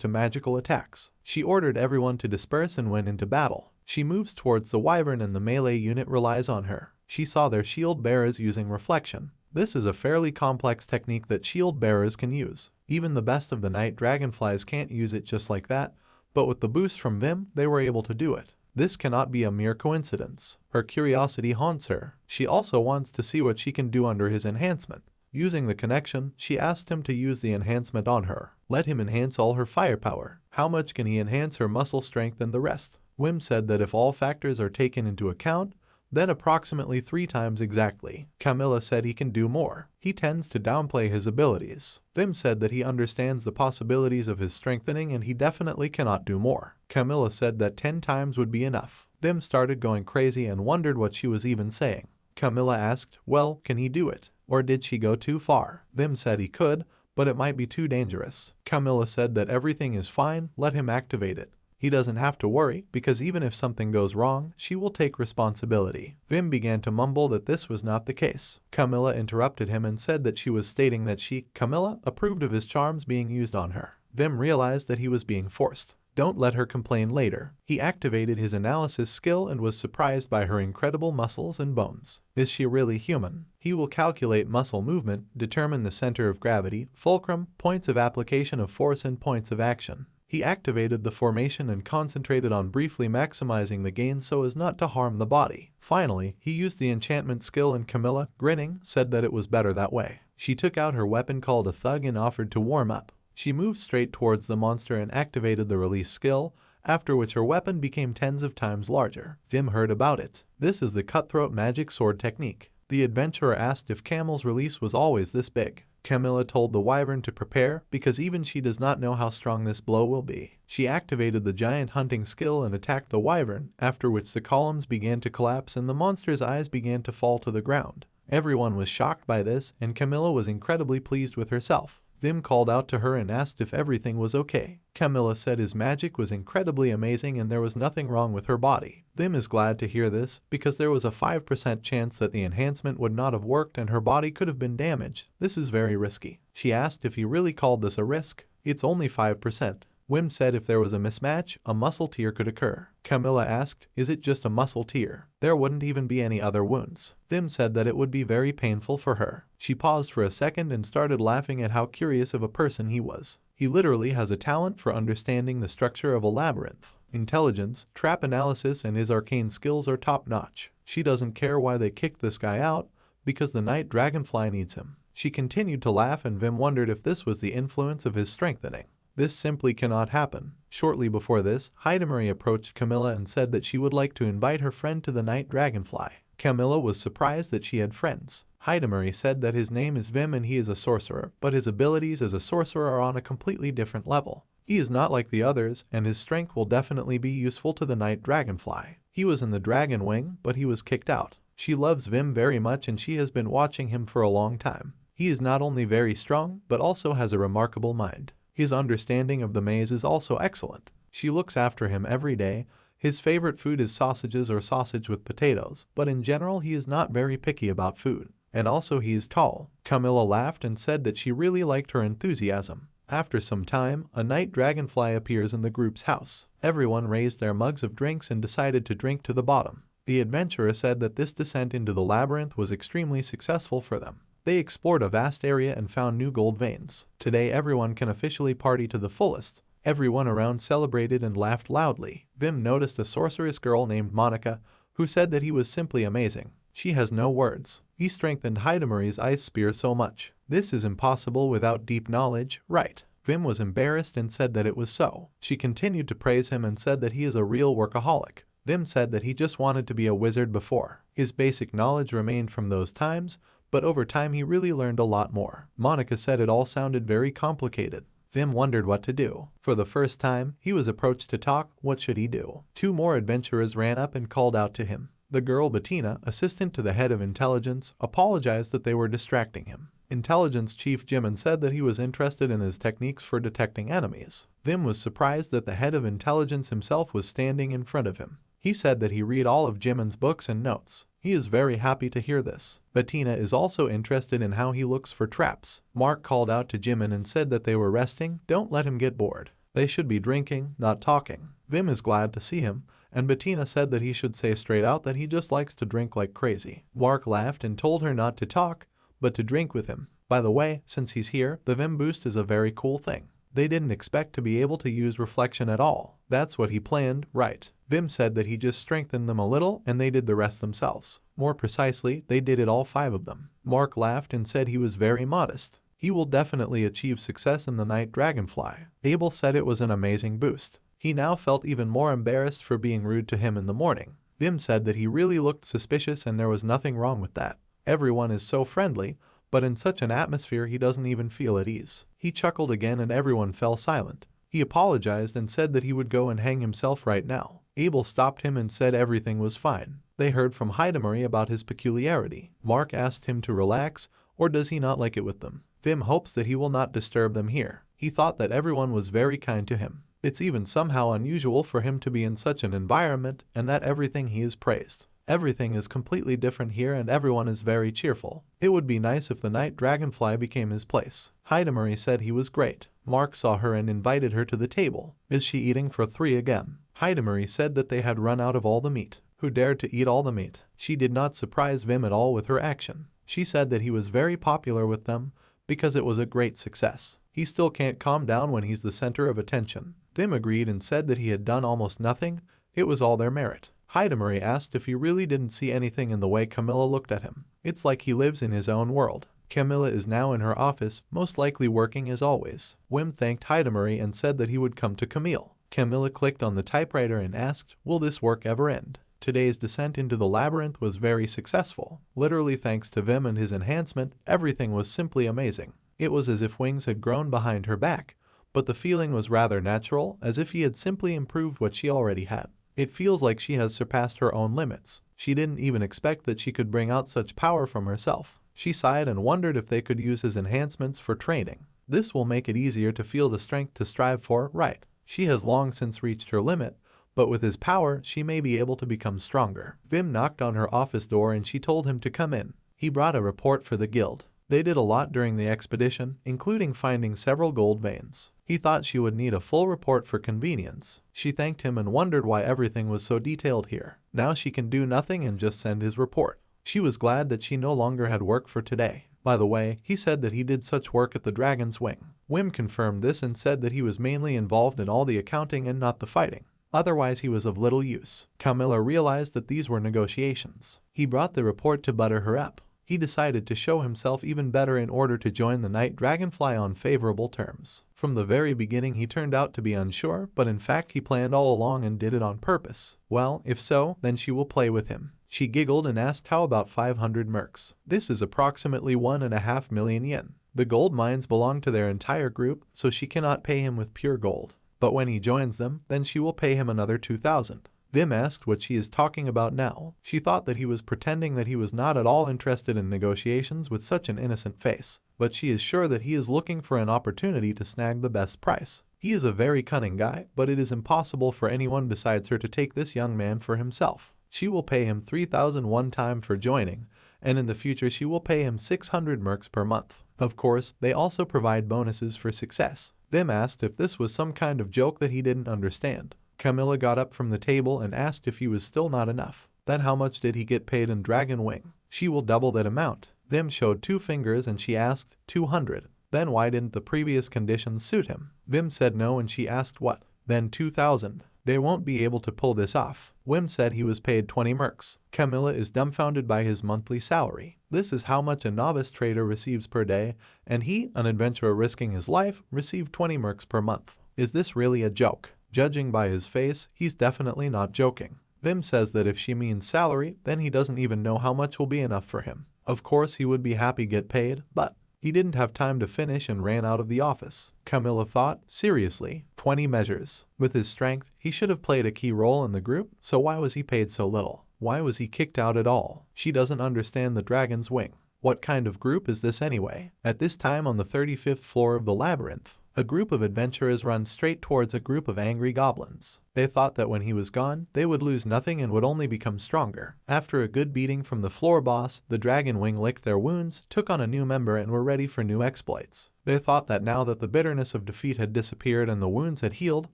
to magical attacks. She ordered everyone to disperse and went into battle. She moves towards the wyvern and the melee unit relies on her. She saw their shield bearers using reflection. This is a fairly complex technique that shield bearers can use. Even the best of the night dragonflies can't use it just like that, but with the boost from Vim, they were able to do it. This cannot be a mere coincidence. Her curiosity haunts her. She also wants to see what she can do under his enhancement. Using the connection, she asked him to use the enhancement on her. Let him enhance all her firepower. How much can he enhance her muscle strength and the rest? Wim said that if all factors are taken into account, then approximately 3 times exactly. Camilla said he can do more. He tends to downplay his abilities. Vim said that he understands the possibilities of his strengthening and he definitely cannot do more. Camilla said that 10 times would be enough. Vim started going crazy and wondered what she was even saying. Camilla asked, well, can he do it? Or did she go too far? Vim said he could, but it might be too dangerous. Camilla said that everything is fine, let him activate it. He doesn't have to worry, because even if something goes wrong, she will take responsibility. Vim began to mumble that this was not the case. Camilla interrupted him and said that she was stating that she, Camilla, approved of his charms being used on her. Vim realized that he was being forced. Don't let her complain later. He activated his analysis skill and was surprised by her incredible muscles and bones. Is she really human? He will calculate muscle movement, determine the center of gravity, fulcrum, points of application of force and points of action. He activated the formation and concentrated on briefly maximizing the gains so as not to harm the body. Finally, he used the enchantment skill and Camilla, grinning, said that it was better that way. She took out her weapon called a thug and offered to warm up. She moved straight towards the monster and activated the release skill, after which her weapon became tens of times larger. Vim heard about it. This is the cutthroat magic sword technique. The adventurer asked if Camel's release was always this big. Camilla told the wyvern to prepare because even she does not know how strong this blow will be. She activated the giant hunting skill and attacked the wyvern, after which the columns began to collapse and the monster's eyes began to fall to the ground. Everyone was shocked by this and Camilla was incredibly pleased with herself. Vim called out to her and asked if everything was okay. Camilla said his magic was incredibly amazing and there was nothing wrong with her body. Vim is glad to hear this because there was a 5% chance that the enhancement would not have worked and her body could have been damaged. This is very risky. She asked if he really called this a risk. It's only 5%. Wim said if there was a mismatch, a muscle tear could occur. Camilla asked, is it just a muscle tear? There wouldn't even be any other wounds. Vim said that it would be very painful for her. She paused for a second and started laughing at how curious of a person he was. He literally has a talent for understanding the structure of a labyrinth. Intelligence, trap analysis, and his arcane skills are top-notch. She doesn't care why they kicked this guy out, because the night dragonfly needs him. She continued to laugh and Vim wondered if this was the influence of his strengthening. This simply cannot happen. Shortly before this, Hidamari approached Camilla and said that she would like to invite her friend to the night dragonfly. Camilla was surprised that she had friends. Hidamari said that his name is Vim and he is a sorcerer, but his abilities as a sorcerer are on a completely different level. He is not like the others, and his strength will definitely be useful to the night dragonfly. He was in the dragon wing, but he was kicked out. She loves Vim very much and she has been watching him for a long time. He is not only very strong, but also has a remarkable mind. His understanding of the maze is also excellent. She looks after him every day. His favorite food is sausages or sausage with potatoes, but in general he is not very picky about food. And also he is tall. Camilla laughed and said that she really liked her enthusiasm. After some time, a night dragonfly appears in the group's house. Everyone raised their mugs of drinks and decided to drink to the bottom. The adventurer said that this descent into the labyrinth was extremely successful for them. They explored a vast area and found new gold veins. Today everyone can officially party to the fullest. Everyone around celebrated and laughed loudly. Vim noticed a sorceress girl named Monica, who said that he was simply amazing. She has no words. He strengthened Hidamari's ice spear so much. This is impossible without deep knowledge, right? Vim was embarrassed and said that it was so. She continued to praise him and said that he is a real workaholic. Vim said that he just wanted to be a wizard before. His basic knowledge remained from those times, but over time he really learned a lot more. Monica said it all sounded very complicated. Vim wondered what to do. For the first time, he was approached to talk. What should he do? Two more adventurers ran up and called out to him. The girl Bettina, assistant to the head of intelligence, apologized that they were distracting him. Intelligence Chief Jimin said that he was interested in his techniques for detecting enemies. Vim was surprised that the head of intelligence himself was standing in front of him. He said that he read all of Jimin's books and notes. He is very happy to hear this. Bettina is also interested in how he looks for traps. Mark called out to Jimin and said that they were resting. Don't let him get bored. They should be drinking, not talking. Vim is glad to see him, and Bettina said that he should say straight out that he just likes to drink like crazy. Mark laughed and told her not to talk, but to drink with him. By the way, since he's here, the Vim boost is a very cool thing. They didn't expect to be able to use reflection at all. That's what he planned, right? Vim said that he just strengthened them a little and they did the rest themselves. More precisely, they did it all 5 of them. Mark laughed and said he was very modest. He will definitely achieve success in the Night Dragonfly. Abel said it was an amazing boost. He now felt even more embarrassed for being rude to him in the morning. Vim said that he really looked suspicious and there was nothing wrong with that. Everyone is so friendly, but in such an atmosphere he doesn't even feel at ease. He chuckled again and everyone fell silent. He apologized and said that he would go and hang himself right now. Abel stopped him and said everything was fine. They heard from Hidamari about his peculiarity. Mark asked him to relax, or does he not like it with them? Vim hopes that he will not disturb them here. He thought that everyone was very kind to him. It's even somehow unusual for him to be in such an environment and that everything he is praised. Everything is completely different here and everyone is very cheerful. It would be nice if the Night Dragonfly became his place. Hidamari said he was great. Mark saw her and invited her to the table. Is she eating for 3 again? Hidamari said that they had run out of all the meat. Who dared to eat all the meat? She did not surprise Vim at all with her action. She said that he was very popular with them because it was a great success. He still can't calm down when he's the center of attention. Vim agreed and said that he had done almost nothing. It was all their merit. Hidamari asked if he really didn't see anything in the way Camilla looked at him. It's like he lives in his own world. Camilla is now in her office, most likely working as always. Wim thanked Hidamari and said that he would come to Camille. Camilla clicked on the typewriter and asked, will this work ever end? Today's descent into the labyrinth was very successful. Literally thanks to Vim and his enhancement, everything was simply amazing. It was as if wings had grown behind her back, but the feeling was rather natural, as if he had simply improved what she already had. It feels like she has surpassed her own limits. She didn't even expect that she could bring out such power from herself. She sighed and wondered if they could use his enhancements for training. This will make it easier to feel the strength to strive for, right? She has long since reached her limit, but with his power, she may be able to become stronger. Vim knocked on her office door and she told him to come in. He brought a report for the guild. They did a lot during the expedition, including finding several gold veins. He thought she would need a full report for convenience. She thanked him and wondered why everything was so detailed here. Now she can do nothing and just send his report. She was glad that she no longer had work for today. By the way, he said that he did such work at the Dragon's Wing. Wim confirmed this and said that he was mainly involved in all the accounting and not the fighting. Otherwise he was of little use. Camilla realized that these were negotiations. He brought the report to butter her up. He decided to show himself even better in order to join the Night Dragonfly on favorable terms. From the very beginning he turned out to be unsure, but in fact he planned all along and did it on purpose. Well, if so, then she will play with him. She giggled and asked how about 500 mercs. This is approximately 1.5 million yen. The gold mines belong to their entire group, so she cannot pay him with pure gold. But when he joins them, then she will pay him another 2,000. Vim asked what she is talking about now. She thought that he was pretending that he was not at all interested in negotiations with such an innocent face. But she is sure that he is looking for an opportunity to snag the best price. He is a very cunning guy, but it is impossible for anyone besides her to take this young man for himself. She will pay him 3,000 one time for joining, and in the future she will pay him 600 mercs per month. Of course, they also provide bonuses for success. Vim asked if this was some kind of joke that he didn't understand. Camilla got up from the table and asked if he was still not enough. Then how much did he get paid in Dragon Wing? She will double that amount. Vim showed 2 fingers and she asked, 200. Then why didn't the previous conditions suit him? Vim said no and she asked what? Then 2,000. They won't be able to pull this off. Wim said he was paid 20 mercs. Camilla is dumbfounded by his monthly salary. This is how much a novice trader receives per day, and he, an adventurer risking his life, received 20 mercs per month. Is this really a joke? Judging by his face, he's definitely not joking. Vim says that if she means salary, then he doesn't even know how much will be enough for him. Of course he would be happy to get paid, but he didn't have time to finish and ran out of the office. Camilla thought, seriously, 20 measures. With his strength, he should have played a key role in the group, so why was he paid so little? Why was he kicked out at all? She doesn't understand the dragon's wing. What kind of group is this anyway? At this time on the 35th floor of the labyrinth, a group of adventurers run straight towards a group of angry goblins. They thought that when he was gone, they would lose nothing and would only become stronger. After a good beating from the floor boss, the dragon wing licked their wounds, took on a new member and were ready for new exploits. They thought that now that the bitterness of defeat had disappeared and the wounds had healed,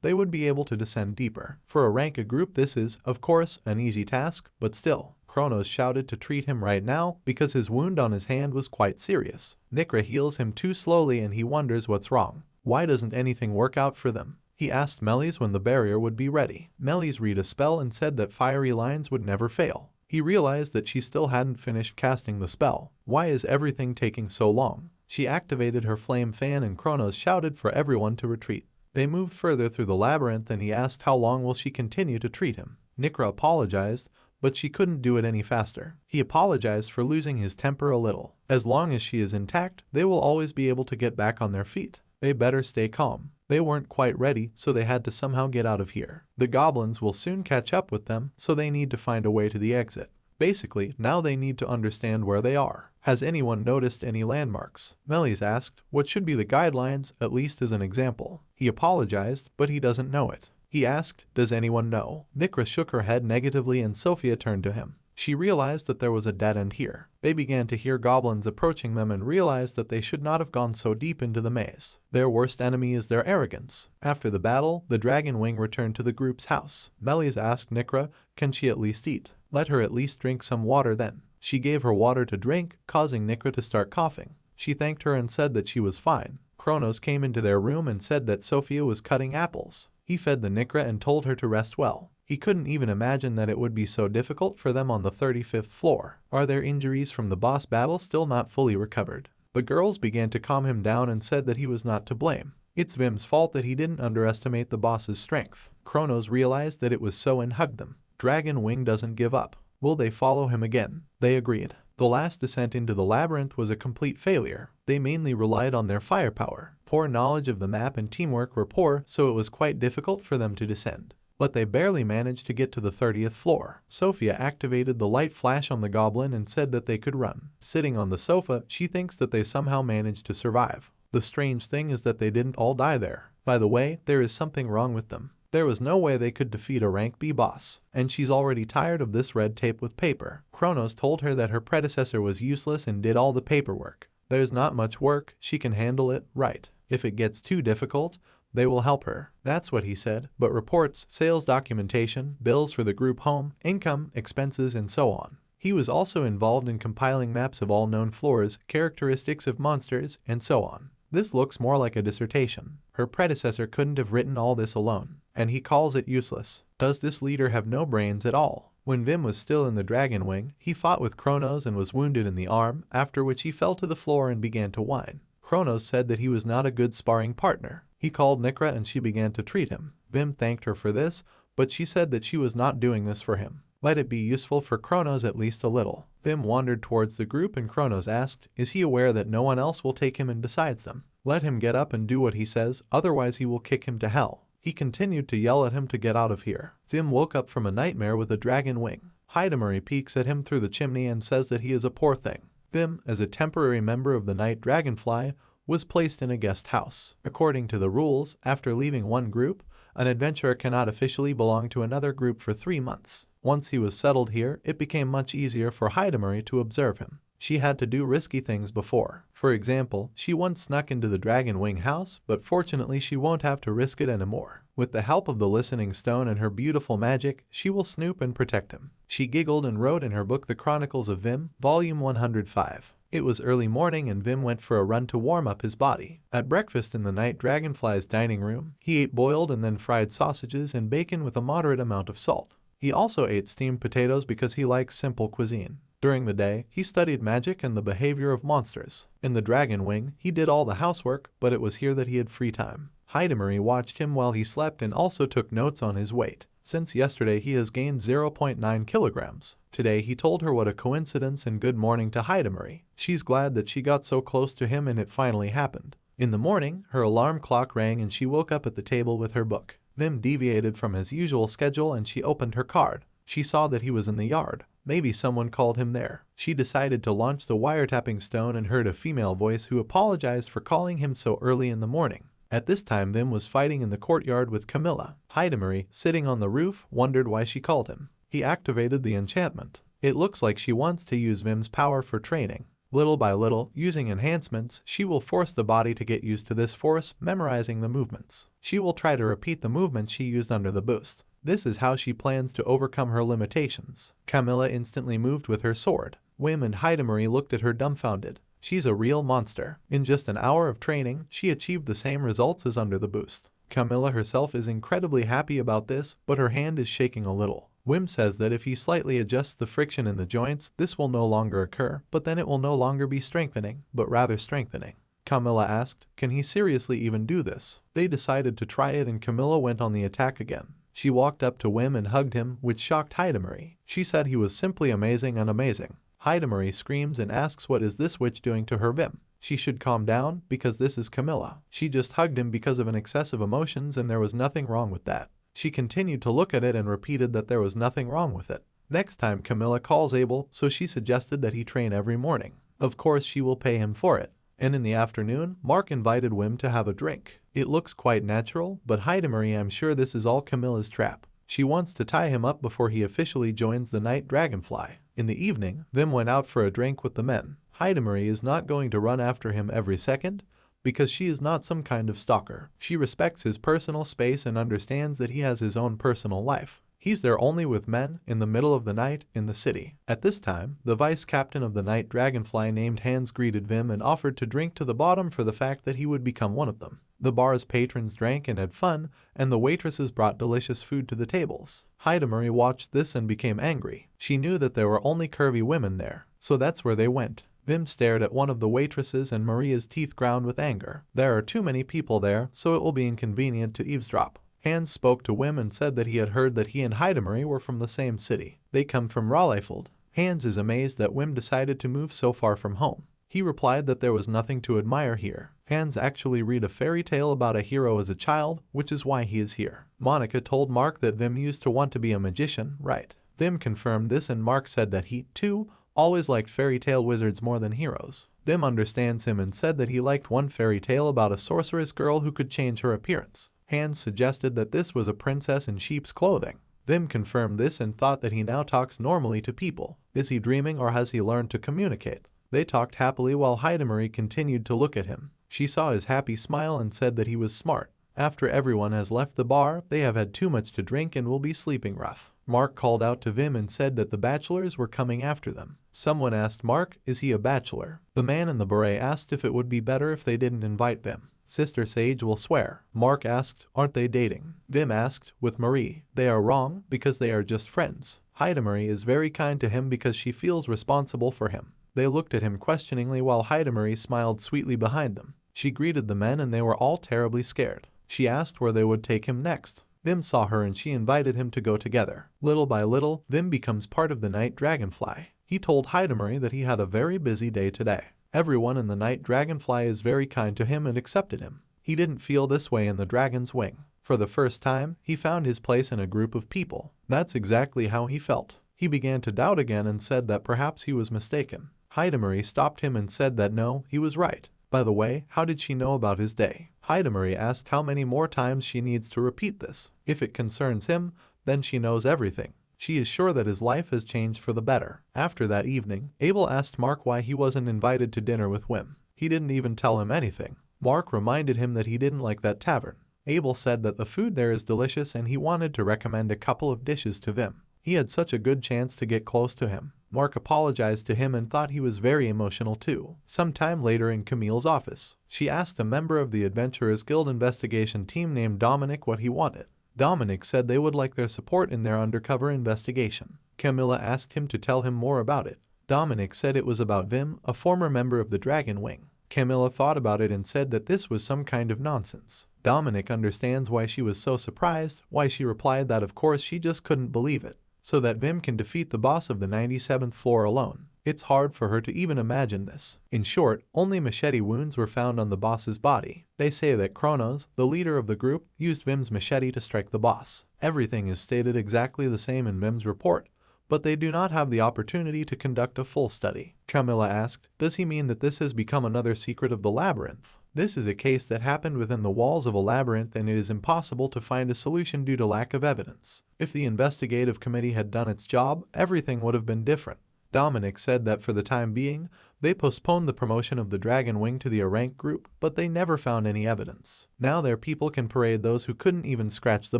they would be able to descend deeper. For a rank group this is, of course, an easy task, but still. Kronos shouted to treat him right now because his wound on his hand was quite serious. Nikra heals him too slowly and he wonders what's wrong. Why doesn't anything work out for them? He asked Melis when the barrier would be ready. Melis read a spell and said that fiery lines would never fail. He realized that she still hadn't finished casting the spell. Why is everything taking so long? She activated her flame fan and Kronos shouted for everyone to retreat. They moved further through the labyrinth and he asked how long will she continue to treat him. Nikra apologized, but she couldn't do it any faster. He apologized for losing his temper a little. As long as she is intact, they will always be able to get back on their feet. They better stay calm. They weren't quite ready, so they had to somehow get out of here. The goblins will soon catch up with them, so they need to find a way to the exit. Basically, now they need to understand where they are. Has anyone noticed any landmarks? Melis asked what should be the guidelines, at least as an example. He apologized, but he doesn't know it. He asked, does anyone know? Nikra shook her head negatively and Sophia turned to him. She realized that there was a dead end here. They began to hear goblins approaching them and realized that they should not have gone so deep into the maze. Their worst enemy is their arrogance. After the battle, the dragon wing returned to the group's house. Melis asked Nikra, can she at least eat? Let her at least drink some water then. She gave her water to drink, causing Nikra to start coughing. She thanked her and said that she was fine. Kronos came into their room and said that Sophia was cutting apples. He fed the Nikra and told her to rest well. He couldn't even imagine that it would be so difficult for them on the 35th floor. Are their injuries from the boss battle still not fully recovered? The girls began to calm him down and said that he was not to blame. It's Vim's fault that he didn't underestimate the boss's strength. Kronos realized that it was so and hugged them. Dragon Wing doesn't give up. Will they follow him again? They agreed. The last descent into the labyrinth was a complete failure. They mainly relied on their firepower. Poor knowledge of the map and teamwork were poor, so it was quite difficult for them to descend. But they barely managed to get to the 30th floor. Sophia activated the light flash on the goblin and said that they could run. Sitting on the sofa, she thinks that they somehow managed to survive. The strange thing is that they didn't all die there. By the way, there is something wrong with them. There was no way they could defeat a rank B boss, and she's already tired of this red tape with paper. Kronos told her that her predecessor was useless and did all the paperwork. There's not much work, she can handle it, right? If it gets too difficult, they will help her. That's what he said, but reports, sales documentation, bills for the group home, income, expenses, and so on. He was also involved in compiling maps of all known floors, characteristics of monsters, and so on. This looks more like a dissertation. Her predecessor couldn't have written all this alone, and he calls it useless. Does this leader have no brains at all? When Vim was still in the dragon wing, he fought with Kronos and was wounded in the arm, after which he fell to the floor and began to whine. Kronos said that he was not a good sparring partner. He called Nikra and she began to treat him. Vim thanked her for this, but she said that she was not doing this for him. Let it be useful for Kronos at least a little. Vim wandered towards the group and Kronos asked, is he aware that no one else will take him and decides them? Let him get up and do what he says, otherwise he will kick him to hell. He continued to yell at him to get out of here. Vim woke up from a nightmare with a dragon wing. Hidamari peeks at him through the chimney and says that he is a poor thing. Vim, as a temporary member of the Night Dragonfly, was placed in a guest house. According to the rules, after leaving one group, an adventurer cannot officially belong to another group for 3 months. Once he was settled here, it became much easier for Hidamari to observe him. She had to do risky things before. For example, she once snuck into the Dragon Wing house, but fortunately she won't have to risk it anymore. With the help of the Listening Stone and her beautiful magic, she will snoop and protect him. She giggled and wrote in her book The Chronicles of Vim, Volume 105. It was early morning and Vim went for a run to warm up his body. At breakfast in the Night Dragonfly's dining room, he ate boiled and then fried sausages and bacon with a moderate amount of salt. He also ate steamed potatoes because he likes simple cuisine. During the day, he studied magic and the behavior of monsters. In the Dragon Wing, he did all the housework, but it was here that he had free time. Hidamari watched him while he slept and also took notes on his weight. Since yesterday he has gained 0.9 kilograms. Today he told her what a coincidence and good morning to Hidamari. She's glad that she got so close to him and it finally happened. In the morning, her alarm clock rang and she woke up at the table with her book. Vim deviated from his usual schedule and she opened her card. She saw that he was in the yard. Maybe someone called him there. She decided to launch the wiretapping stone and heard a female voice who apologized for calling him so early in the morning. At this time Vim was fighting in the courtyard with Camilla. Hidamari, sitting on the roof, wondered why she called him. He activated the enchantment. It looks like she wants to use Vim's power for training. Little by little, using enhancements, she will force the body to get used to this force, memorizing the movements. She will try to repeat the movements she used under the boost. This is how she plans to overcome her limitations. Camilla instantly moved with her sword. Wim and Hidamari looked at her dumbfounded. She's a real monster. In just an hour of training, she achieved the same results as under the boost. Camilla herself is incredibly happy about this, but her hand is shaking a little. Wim says that if he slightly adjusts the friction in the joints, this will no longer occur, but then it will no longer be strengthening, but rather strengthening. Camilla asked, can he seriously even do this? They decided to try it and Camilla went on the attack again. She walked up to Wim and hugged him, which shocked Hidamari. She said he was simply amazing and amazing. Hidamari screams and asks what is this witch doing to her Vim. She should calm down, because this is Camilla. She just hugged him because of an excessive emotions and there was nothing wrong with that. She continued to look at it and repeated that there was nothing wrong with it. Next time Camilla calls Abel, so she suggested that he train every morning. Of course she will pay him for it. And in the afternoon, Mark invited Wim to have a drink. It looks quite natural, but Hidamari, I'm sure this is all Camilla's trap. She wants to tie him up before he officially joins the Night Dragonfly. In the evening, Vim went out for a drink with the men. Hidamari is not going to run after him every second, because she is not some kind of stalker. She respects his personal space and understands that he has his own personal life. He's there only with men, in the middle of the night, in the city. At this time, the vice captain of the Night Dragonfly named Hans greeted Vim and offered to drink to the bottom for the fact that he would become one of them. The bar's patrons drank and had fun, and the waitresses brought delicious food to the tables. Hidamari watched this and became angry. She knew that there were only curvy women there, so that's where they went. Vim stared at one of the waitresses and Maria's teeth ground with anger. There are too many people there, so it will be inconvenient to eavesdrop. Hans spoke to Wim and said that he had heard that he and Hidamari were from the same city. They come from Raleifeld. Hans is amazed that Wim decided to move so far from home. He replied that there was nothing to admire here. Hans actually read a fairy tale about a hero as a child, which is why he is here. Monica told Mark that Vim used to want to be a magician, right? Vim confirmed this and Mark said that he, too, always liked fairy tale wizards more than heroes. Vim understands him and said that he liked one fairy tale about a sorceress girl who could change her appearance. Hans suggested that this was a princess in sheep's clothing. Vim confirmed this and thought that he now talks normally to people. Is he dreaming or has he learned to communicate? They talked happily while Hidamari continued to look at him. She saw his happy smile and said that he was smart. After everyone has left the bar, they have had too much to drink and will be sleeping rough. Mark called out to Vim and said that the bachelors were coming after them. Someone asked Mark, is he a bachelor? The man in the beret asked if it would be better if they didn't invite Vim. Sister Sage will swear. Mark asked, aren't they dating? Vim asked, with Marie. They are wrong, because they are just friends. Hidamari is very kind to him because she feels responsible for him. They looked at him questioningly while Hidamari smiled sweetly behind them. She greeted the men and they were all terribly scared. She asked where they would take him next. Vim saw her and she invited him to go together. Little by little, Vim becomes part of the Night Dragonfly. He told Hidamari that he had a very busy day today. Everyone in the Night Dragonfly is very kind to him and accepted him. He didn't feel this way in the Dragon's Wing. For the first time, he found his place in a group of people. That's exactly how he felt. He began to doubt again and said that perhaps he was mistaken. Hidamari stopped him and said that no, he was right. By the way, how did she know about his day? Hidamari asked how many more times she needs to repeat this. If it concerns him, then she knows everything. She is sure that his life has changed for the better. After that evening, Abel asked Mark why he wasn't invited to dinner with Wim. He didn't even tell him anything. Mark reminded him that he didn't like that tavern. Abel said that the food there is delicious and he wanted to recommend a couple of dishes to Vim. He had such a good chance to get close to him. Mark apologized to him and thought he was very emotional too. Sometime later in Camille's office, she asked a member of the Adventurers Guild investigation team named Dominic what he wanted. Dominic said they would like their support in their undercover investigation. Camilla asked him to tell him more about it. Dominic said it was about Vim, a former member of the Dragon Wing. Camilla thought about it and said that this was some kind of nonsense. Dominic understands why she was so surprised, why she replied that of course she just couldn't believe it. So that Vim can defeat the boss of the 97th floor alone. It's hard for her to even imagine this. In short, only machete wounds were found on the boss's body. They say that Kronos, the leader of the group, used Vim's machete to strike the boss. Everything is stated exactly the same in Vim's report, but they do not have the opportunity to conduct a full study. Camilla asked, does he mean that this has become another secret of the labyrinth? This is a case that happened within the walls of a labyrinth and it is impossible to find a solution due to lack of evidence. If the investigative committee had done its job, everything would have been different. Dominic said that for the time being, they postponed the promotion of the Dragon Wing to the A rank group, but they never found any evidence. Now their people can parade those who couldn't even scratch the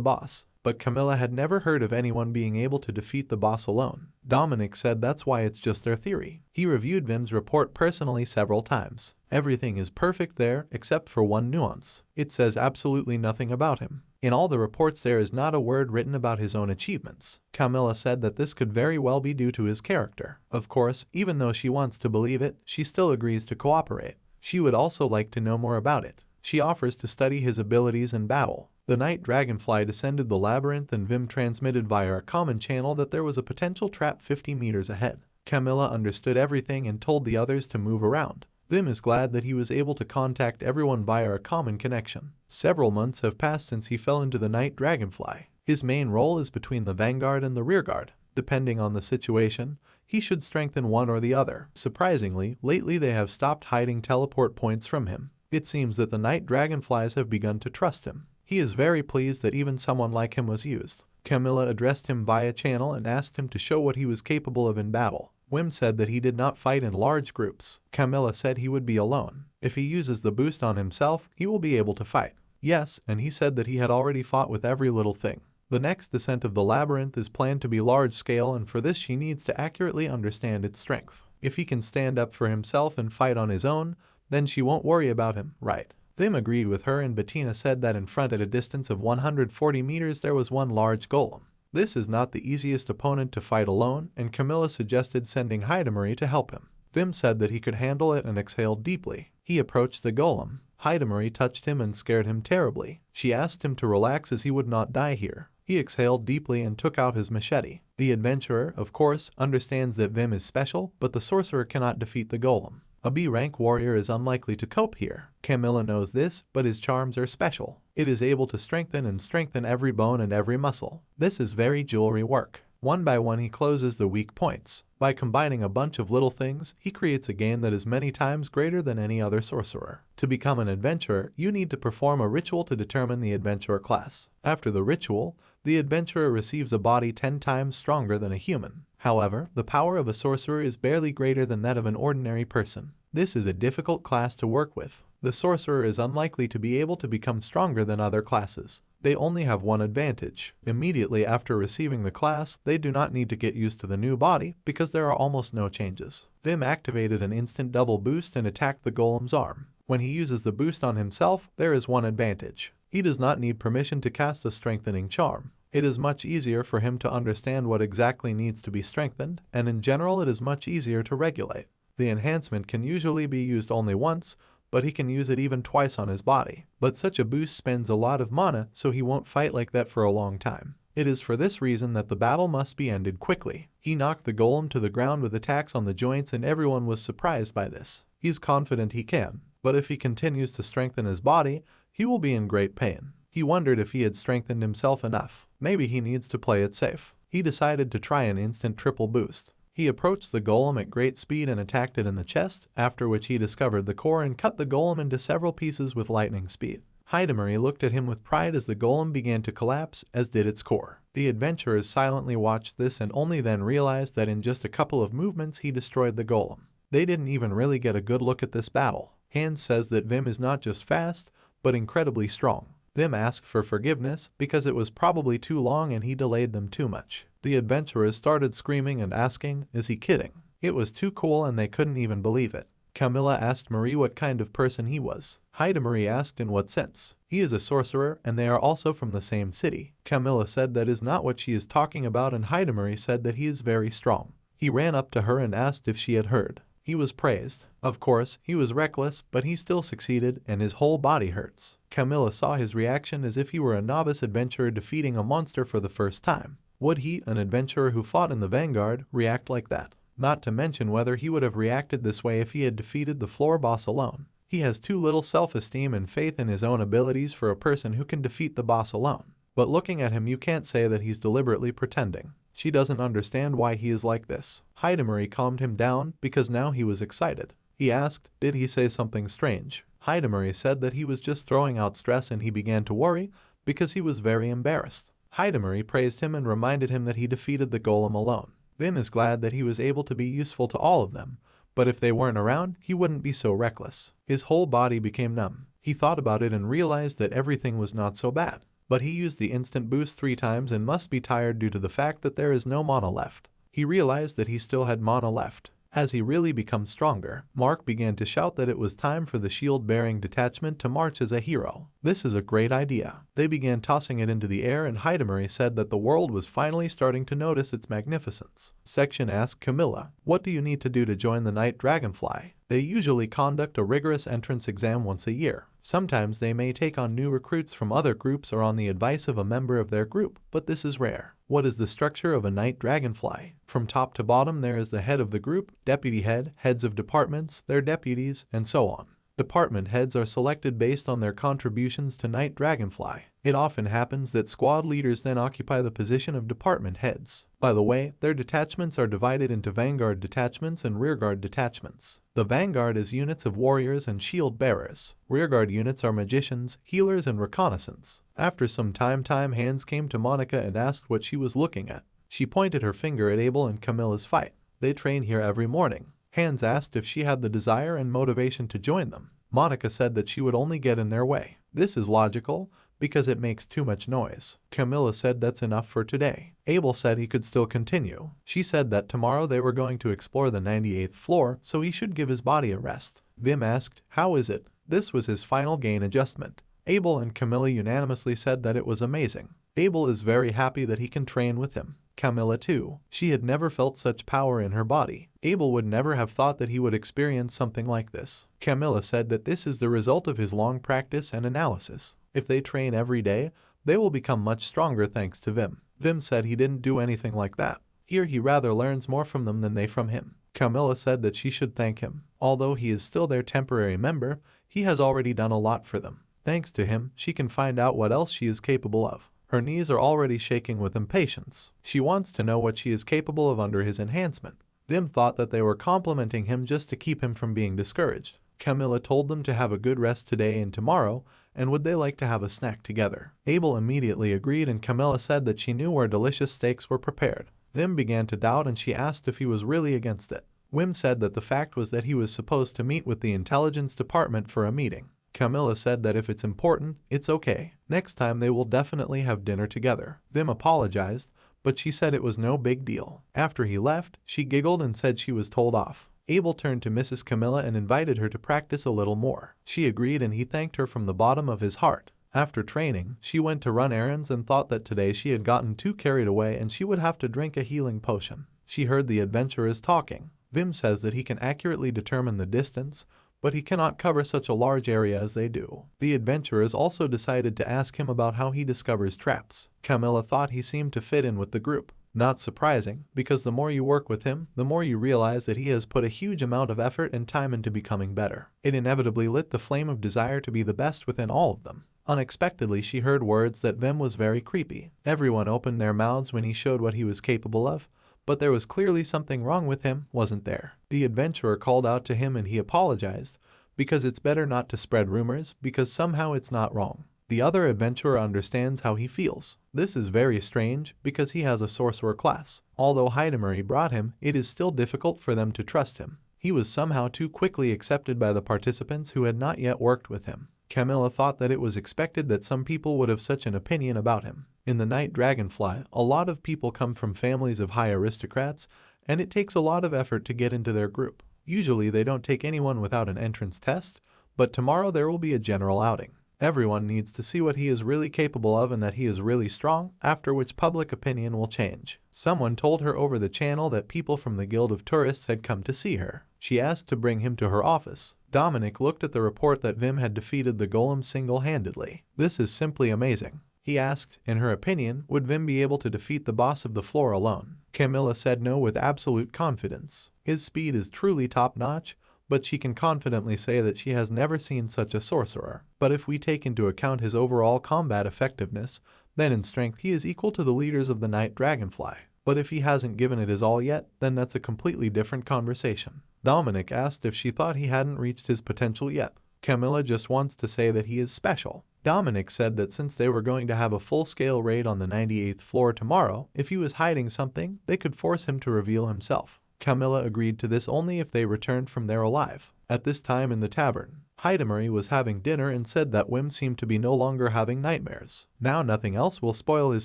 boss. But Camilla had never heard of anyone being able to defeat the boss alone. Dominic said that's why it's just their theory. He reviewed Vim's report personally several times. Everything is perfect there except for one nuance. It says absolutely nothing about him. In all the reports there is not a word written about his own achievements. Camilla said that this could very well be due to his character. Of course, even though she wants to believe it, she still agrees to cooperate. She would also like to know more about it. She offers to study his abilities in battle. The night dragonfly descended the labyrinth and Vim transmitted via a common channel that there was a potential trap 50 meters ahead. Camilla understood everything and told the others to move around. Vim is glad that he was able to contact everyone via a common connection. Several months have passed since he fell into the night dragonfly. His main role is between the vanguard and the rearguard. Depending on the situation, he should strengthen one or the other. Surprisingly, lately they have stopped hiding teleport points from him. It seems that the night dragonflies have begun to trust him. He is very pleased that even someone like him was used. Camilla addressed him via channel and asked him to show what he was capable of in battle. Wim said that he did not fight in large groups. Camilla said he would be alone. If he uses the boost on himself, he will be able to fight. Yes, and he said that he had already fought with every little thing. The next descent of the labyrinth is planned to be large scale, and for this she needs to accurately understand its strength. If he can stand up for himself and fight on his own, then she won't worry about him, right? Vim agreed with her and Bettina said that in front at a distance of 140 meters there was one large golem. This is not the easiest opponent to fight alone, and Camilla suggested sending Hidamari to help him. Vim said that he could handle it and exhaled deeply. He approached the golem. Hidamari touched him and scared him terribly. She asked him to relax as he would not die here. He exhaled deeply and took out his machete. The adventurer, of course, understands that Vim is special, but the sorcerer cannot defeat the golem. A B-rank warrior is unlikely to cope here. Camilla knows this, but his charms are special. It is able to strengthen every bone and every muscle. This is very jewelry work. One by one he closes the weak points. By combining a bunch of little things, he creates a gain that is many times greater than any other sorcerer. To become an adventurer, you need to perform a ritual to determine the adventurer class. After the ritual, the adventurer receives a body 10 times stronger than a human. However, the power of a sorcerer is barely greater than that of an ordinary person. This is a difficult class to work with. The sorcerer is unlikely to be able to become stronger than other classes. They only have one advantage. Immediately after receiving the class, they do not need to get used to the new body because there are almost no changes. Vim activated an instant double boost and attacked the golem's arm. When he uses the boost on himself, there is one advantage. He does not need permission to cast a strengthening charm. It is much easier for him to understand what exactly needs to be strengthened, and in general it is much easier to regulate. The enhancement can usually be used only once, but he can use it even twice on his body. But such a boost spends a lot of mana, so he won't fight like that for a long time. It is for this reason that the battle must be ended quickly. He knocked the golem to the ground with attacks on the joints and everyone was surprised by this. He's confident he can, but if he continues to strengthen his body, he will be in great pain. He wondered if he had strengthened himself enough. Maybe he needs to play it safe. He decided to try an instant triple boost. He approached the golem at great speed and attacked it in the chest, after which he discovered the core and cut the golem into several pieces with lightning speed. Hidamari looked at him with pride as the golem began to collapse, as did its core. The adventurers silently watched this and only then realized that in just a couple of movements he destroyed the golem. They didn't even really get a good look at this battle. Hans says that Vim is not just fast, but incredibly strong. Vim asked for forgiveness because it was probably too long and he delayed them too much. The adventurers started screaming and asking, "Is he kidding?" It was too cool and they couldn't even believe it. Camilla asked Marie what kind of person he was. Hidamari asked in what sense. He is a sorcerer and they are also from the same city. Camilla said that is not what she is talking about and Hidamari said that he is very strong. He ran up to her and asked if she had heard. He was praised. Of course, he was reckless, but he still succeeded and his whole body hurts. Camilla saw his reaction as if he were a novice adventurer defeating a monster for the first time. Would he, an adventurer who fought in the vanguard, react like that? Not to mention whether he would have reacted this way if he had defeated the floor boss alone. He has too little self-esteem and faith in his own abilities for a person who can defeat the boss alone. But looking at him, you can't say that he's deliberately pretending. She doesn't understand why he is like this. Hidamari calmed him down because now he was excited. He asked, did he say something strange? Hidamari said that he was just throwing out stress and he began to worry because he was very embarrassed. Hidamari praised him and reminded him that he defeated the golem alone. Vim is glad that he was able to be useful to all of them, but if they weren't around, he wouldn't be so reckless. His whole body became numb. He thought about it and realized that everything was not so bad. But he used the instant boost 3 times and must be tired due to the fact that there is no mana left. He realized that he still had mana left. As he really becomes stronger, Mark began to shout that it was time for the shield-bearing detachment to march as a hero. This is a great idea. They began tossing it into the air and Hidamari said that the world was finally starting to notice its magnificence. Section asked Camilla, what do you need to do to join the Night Dragonfly? They usually conduct a rigorous entrance exam once a year. Sometimes they may take on new recruits from other groups or on the advice of a member of their group, but this is rare. What is the structure of a Night Dragonfly? From top to bottom there is the head of the group, deputy head, heads of departments, their deputies, and so on. Department heads are selected based on their contributions to Night Dragonfly. It often happens that squad leaders then occupy the position of department heads. By the way, their detachments are divided into vanguard detachments and rearguard detachments. The vanguard is units of warriors and shield bearers. Rearguard units are magicians, healers, and reconnaissance. After some time, Hands came to Monica and asked what she was looking at. She pointed her finger at Abel and Camilla's fight. They train here every morning. Hands asked if she had the desire and motivation to join them. Monica said that she would only get in their way. This is logical, because it makes too much noise. Camilla said that's enough for today. Abel said he could still continue. She said that tomorrow they were going to explore the 98th floor, so he should give his body a rest. Vim asked, how is it? This was his final gain adjustment. Abel and Camilla unanimously said that it was amazing. Abel is very happy that he can train with him. Camilla too. She had never felt such power in her body. Abel would never have thought that he would experience something like this. Camilla said that this is the result of his long practice and analysis. If they train every day, they will become much stronger thanks to Vim. Vim said he didn't do anything like that. Here he rather learns more from them than they from him. Camilla said that she should thank him. Although he is still their temporary member, he has already done a lot for them. Thanks to him, she can find out what else she is capable of. Her knees are already shaking with impatience. She wants to know what she is capable of under his enhancement. Vim thought that they were complimenting him just to keep him from being discouraged. Camilla told them to have a good rest today and tomorrow, and would they like to have a snack together. Abel immediately agreed and Camilla said that she knew where delicious steaks were prepared. Vim began to doubt and she asked if he was really against it. Wim said that the fact was that he was supposed to meet with the intelligence department for a meeting. Camilla said that if it's important, it's okay. Next time they will definitely have dinner together. Vim apologized, but she said it was no big deal. After he left, she giggled and said she was told off. Abel turned to Mrs. Camilla and invited her to practice a little more. She agreed and he thanked her from the bottom of his heart. After training, she went to run errands and thought that today she had gotten too carried away and she would have to drink a healing potion. She heard the adventurers talking. Vim says that he can accurately determine the distance, but he cannot cover such a large area as they do. The adventurers also decided to ask him about how he discovers traps. Camilla thought he seemed to fit in with the group. Not surprising, because the more you work with him, the more you realize that he has put a huge amount of effort and time into becoming better. It inevitably lit the flame of desire to be the best within all of them. Unexpectedly, she heard words that Vim was very creepy. Everyone opened their mouths when he showed what he was capable of, but there was clearly something wrong with him, wasn't there? The adventurer called out to him and he apologized, because it's better not to spread rumors, because somehow it's not wrong. The other adventurer understands how he feels. This is very strange, because he has a sorcerer class. Although Hidamari brought him, it is still difficult for them to trust him. He was somehow too quickly accepted by the participants who had not yet worked with him. Camilla thought that it was expected that some people would have such an opinion about him. In the Night Dragonfly, a lot of people come from families of high aristocrats, and it takes a lot of effort to get into their group. Usually they don't take anyone without an entrance test, but tomorrow there will be a general outing. Everyone needs to see what he is really capable of and that he is really strong, after which public opinion will change. Someone told her over the channel that people from the Guild of Tourists had come to see her. She asked to bring him to her office. Dominic looked at the report that Vim had defeated the golem single-handedly. This is simply amazing. He asked, in her opinion, would Vim be able to defeat the boss of the floor alone? Camilla said no with absolute confidence. His speed is truly top-notch, but she can confidently say that she has never seen such a sorcerer. But if we take into account his overall combat effectiveness, then in strength he is equal to the leaders of the Night Dragonfly. But if he hasn't given it his all yet, then that's a completely different conversation. Dominic asked if she thought he hadn't reached his potential yet. Camilla just wants to say that he is special. Dominic said that since they were going to have a full-scale raid on the 98th floor tomorrow, if he was hiding something, they could force him to reveal himself. Camilla agreed to this only if they returned from there alive. At this time in the tavern, Hidamari was having dinner and said that Wim seemed to be no longer having nightmares. Now nothing else will spoil his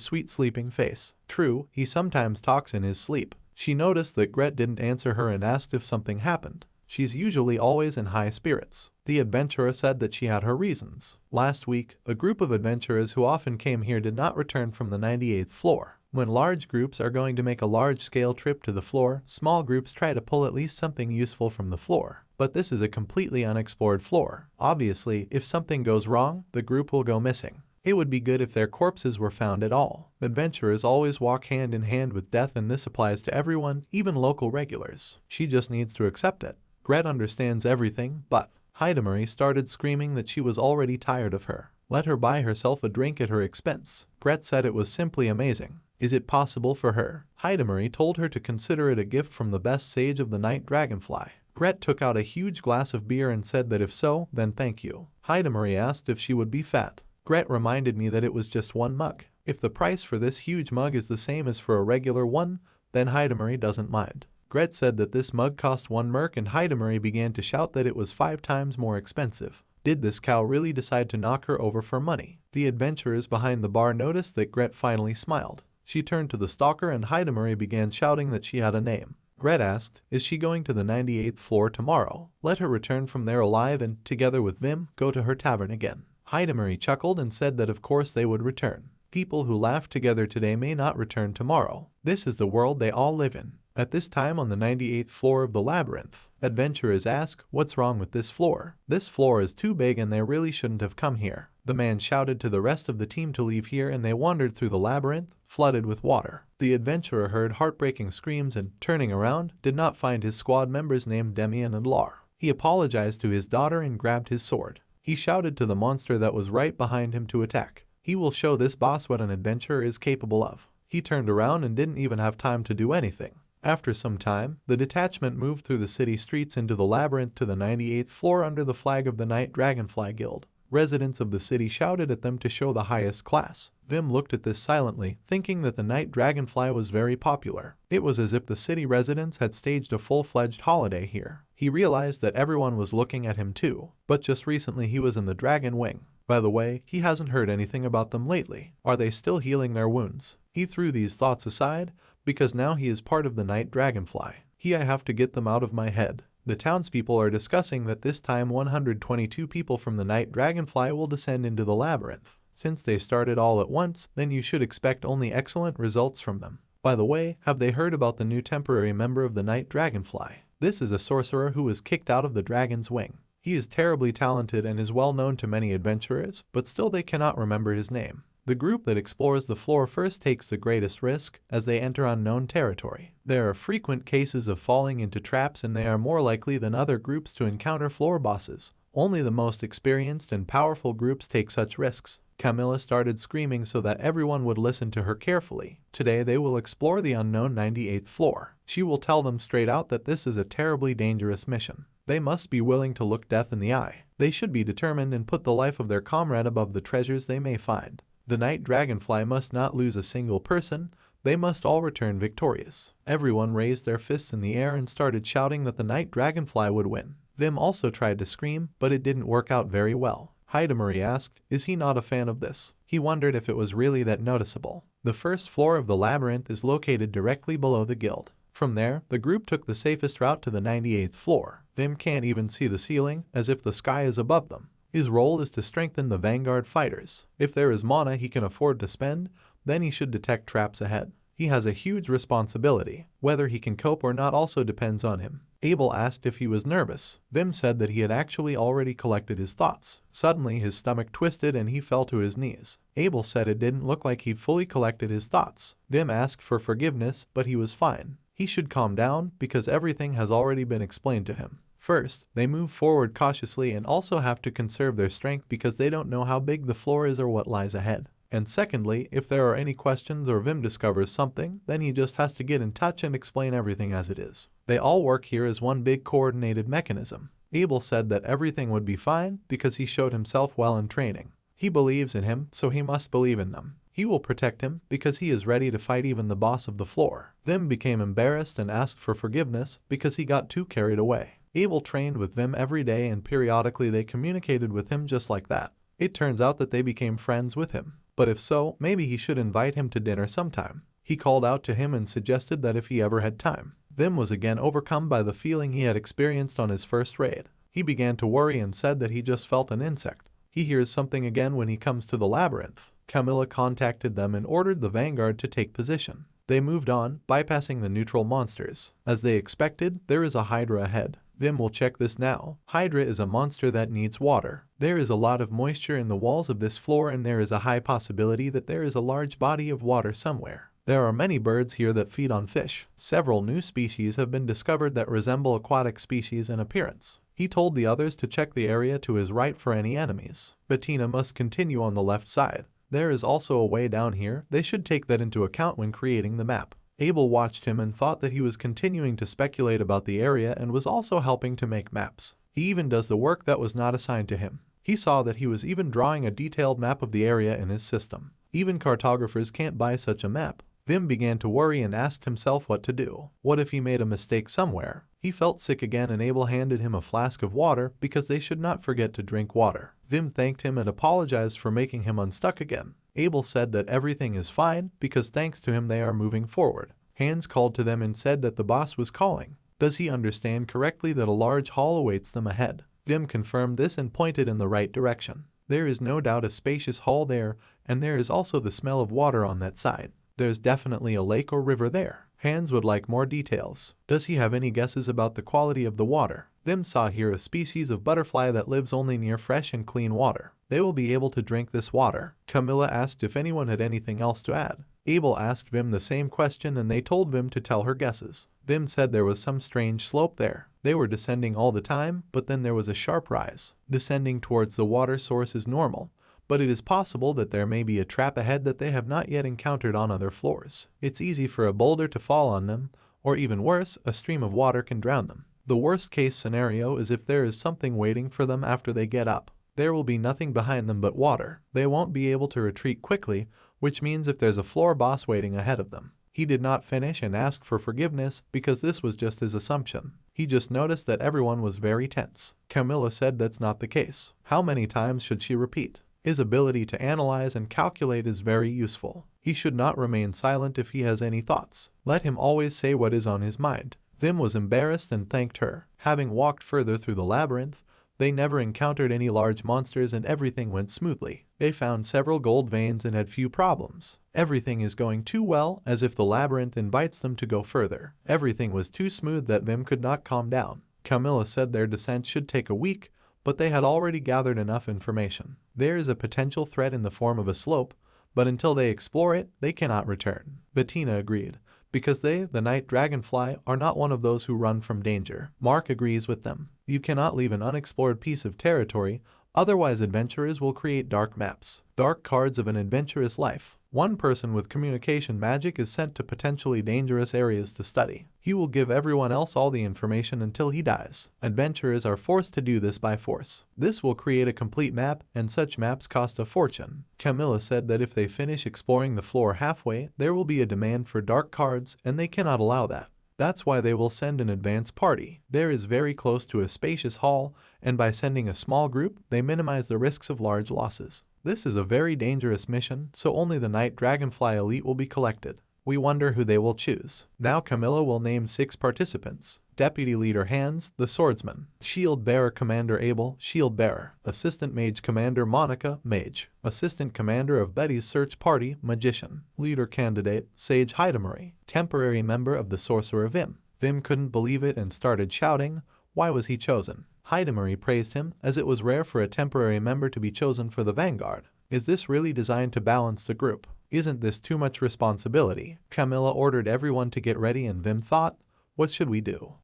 sweet sleeping face. True, he sometimes talks in his sleep. She noticed that Gret didn't answer her and asked if something happened. She's usually always in high spirits. The adventurer said that she had her reasons. Last week, a group of adventurers who often came here did not return from the 98th floor. When large groups are going to make a large-scale trip to the floor, small groups try to pull at least something useful from the floor. But this is a completely unexplored floor. Obviously, if something goes wrong, the group will go missing. It would be good if their corpses were found at all. Adventurers always walk hand in hand with death, and this applies to everyone, even local regulars. She just needs to accept it. Gret understands everything, but Hidamari started screaming that she was already tired of her. Let her buy herself a drink at her expense. Gret said it was simply amazing. Is it possible for her? Hidamari told her to consider it a gift from the best sage of the Night Dragonfly. Gret took out a huge glass of beer and said that if so, then thank you. Hidamari asked if she would be fat. Gret reminded me that it was just one mug. If the price for this huge mug is the same as for a regular one, then Hidamari doesn't mind. Gret said that this mug cost 1 merc, and Hidamari began to shout that it was 5 times more expensive. Did this cow really decide to knock her over for money? The adventurers behind the bar noticed that Gret finally smiled. She turned to the stalker and Hidamari began shouting that she had a name. Gret asked, is she going to the 98th floor tomorrow? Let her return from there alive and, together with Vim, go to her tavern again. Hidamari chuckled and said that of course they would return. People who laugh together today may not return tomorrow. This is the world they all live in. At this time on the 98th floor of the labyrinth, adventurers ask, what's wrong with this floor? This floor is too big and they really shouldn't have come here. The man shouted to the rest of the team to leave here, and they wandered through the labyrinth, flooded with water. The adventurer heard heartbreaking screams and, turning around, did not find his squad members named Demian and Lar. He apologized to his daughter and grabbed his sword. He shouted to the monster that was right behind him to attack. He will show this boss what an adventurer is capable of. He turned around and didn't even have time to do anything. After some time, the detachment moved through the city streets into the labyrinth to the 98th floor under the flag of the Night Dragonfly Guild. Residents of the city shouted at them to show the highest class. Vim looked at this silently, thinking that the Night Dragonfly was very popular. It was as if the city residents had staged a full-fledged holiday here. He realized that everyone was looking at him too, but just recently he was in the Dragon Wing. By the way, he hasn't heard anything about them lately. Are they still healing their wounds? He threw these thoughts aside, because now he is part of the Night Dragonfly. I have to get them out of my head. The townspeople are discussing that this time 122 people from the Night Dragonfly will descend into the labyrinth. Since they started all at once, then you should expect only excellent results from them. By the way, have they heard about the new temporary member of the Night Dragonfly? This is a sorcerer who was kicked out of the Dragon's Wing. He is terribly talented and is well known to many adventurers, but still they cannot remember his name. The group that explores the floor first takes the greatest risk, as they enter unknown territory. There are frequent cases of falling into traps, and they are more likely than other groups to encounter floor bosses. Only the most experienced and powerful groups take such risks. Camilla started screaming so that everyone would listen to her carefully. Today they will explore the unknown 98th floor. She will tell them straight out that this is a terribly dangerous mission. They must be willing to look death in the eye. They should be determined and put the life of their comrade above the treasures they may find. The Night Dragonfly must not lose a single person. They must all return victorious. Everyone raised their fists in the air and started shouting that the Night Dragonfly would win. Vim also tried to scream, but it didn't work out very well. Hidamari asked, is he not a fan of this? He wondered if it was really that noticeable. The first floor of the labyrinth is located directly below the guild. From there, the group took the safest route to the 98th floor. Vim can't even see the ceiling, as if the sky is above them. His role is to strengthen the vanguard fighters. If there is mana he can afford to spend, then he should detect traps ahead. He has a huge responsibility. Whether he can cope or not also depends on him. Abel asked if he was nervous. Vim said that he had actually already collected his thoughts. Suddenly his stomach twisted and he fell to his knees. Abel said it didn't look like he'd fully collected his thoughts. Vim asked for forgiveness, but he was fine. He should calm down because everything has already been explained to him. First, they move forward cautiously and also have to conserve their strength because they don't know how big the floor is or what lies ahead. And secondly, if there are any questions or Vim discovers something, then he just has to get in touch and explain everything as it is. They all work here as one big coordinated mechanism. Abel said that everything would be fine because he showed himself well in training. He believes in him, so he must believe in them. He will protect him because he is ready to fight even the boss of the floor. Vim became embarrassed and asked for forgiveness because he got too carried away. Abel trained with Vim every day and periodically they communicated with him just like that. It turns out that they became friends with him. But if so, maybe he should invite him to dinner sometime. He called out to him and suggested that if he ever had time. Vim was again overcome by the feeling he had experienced on his first raid. He began to worry and said that he just felt an insect. He hears something again when he comes to the labyrinth. Camilla contacted them and ordered the vanguard to take position. They moved on, bypassing the neutral monsters. As they expected, there is a Hydra ahead. Vim will check this now. Hydra is a monster that needs water. There is a lot of moisture in the walls of this floor and there is a high possibility that there is a large body of water somewhere. There are many birds here that feed on fish. Several new species have been discovered that resemble aquatic species in appearance. He told the others to check the area to his right for any enemies. Bettina must continue on the left side. There is also a way down here. They should take that into account when creating the map. Abel watched him and thought that he was continuing to speculate about the area and was also helping to make maps. He even does the work that was not assigned to him. He saw that he was even drawing a detailed map of the area in his system. Even cartographers can't buy such a map. Vim began to worry and asked himself what to do. What if he made a mistake somewhere? He felt sick again and Abel handed him a flask of water because they should not forget to drink water. Vim thanked him and apologized for making him unstuck again. Abel said that everything is fine because thanks to him they are moving forward. Hans called to them and said that the boss was calling. Does he understand correctly that a large hall awaits them ahead? Vim confirmed this and pointed in the right direction. There is no doubt a spacious hall there, and there is also the smell of water on that side. There's definitely a lake or river there. Hans would like more details. Does he have any guesses about the quality of the water? Vim saw here a species of butterfly that lives only near fresh and clean water. They will be able to drink this water. Camilla asked if anyone had anything else to add. Abel asked Vim the same question and they told Vim to tell her guesses. Vim said there was some strange slope there. They were descending all the time, but then there was a sharp rise. Descending towards the water source is normal, but it is possible that there may be a trap ahead that they have not yet encountered on other floors. It's easy for a boulder to fall on them, or even worse, a stream of water can drown them. The worst case scenario is if there is something waiting for them after they get up. There will be nothing behind them but water. They won't be able to retreat quickly, which means if there's a floor boss waiting ahead of them. He did not finish and ask for forgiveness because this was just his assumption. He just noticed that everyone was very tense. Camilla said that's not the case. How many times should she repeat? His ability to analyze and calculate is very useful. He should not remain silent if he has any thoughts. Let him always say what is on his mind. Vim was embarrassed and thanked her. Having walked further through the labyrinth, they never encountered any large monsters and everything went smoothly. They found several gold veins and had few problems. Everything is going too well, as if the labyrinth invites them to go further. Everything was too smooth that Vim could not calm down. Camilla said their descent should take a week, but they had already gathered enough information. There is a potential threat in the form of a slope, but until they explore it, they cannot return. Bettina agreed, because they, the night dragonfly, are not one of those who run from danger. Mark agrees with them. You cannot leave an unexplored piece of territory, otherwise adventurers will create dark maps. Dark cards of an adventurous life. One person with communication magic is sent to potentially dangerous areas to study. He will give everyone else all the information until he dies. Adventurers are forced to do this by force. This will create a complete map, and such maps cost a fortune. Camilla said that if they finish exploring the floor halfway, there will be a demand for dark cards, and they cannot allow that. That's why they will send an advance party. There is very close to a spacious hall, and by sending a small group, they minimize the risks of large losses. This is a very dangerous mission, so only the Night Dragonfly elite will be collected. We wonder who they will choose. Now Camilla will name 6 participants. Deputy Leader Hans, the swordsman. Shield Bearer Commander Abel, shield bearer. Assistant Mage Commander Monica, mage. Assistant Commander of Betty's search party, magician. Leader Candidate, Sage Hidamari. Temporary member of the sorcerer Vim. Vim couldn't believe it and started shouting. Why was he chosen? Hidamari praised him, as it was rare for a temporary member to be chosen for the vanguard. Is this really designed to balance the group? Isn't this too much responsibility? Camilla ordered everyone to get ready and Vim thought, what should we do?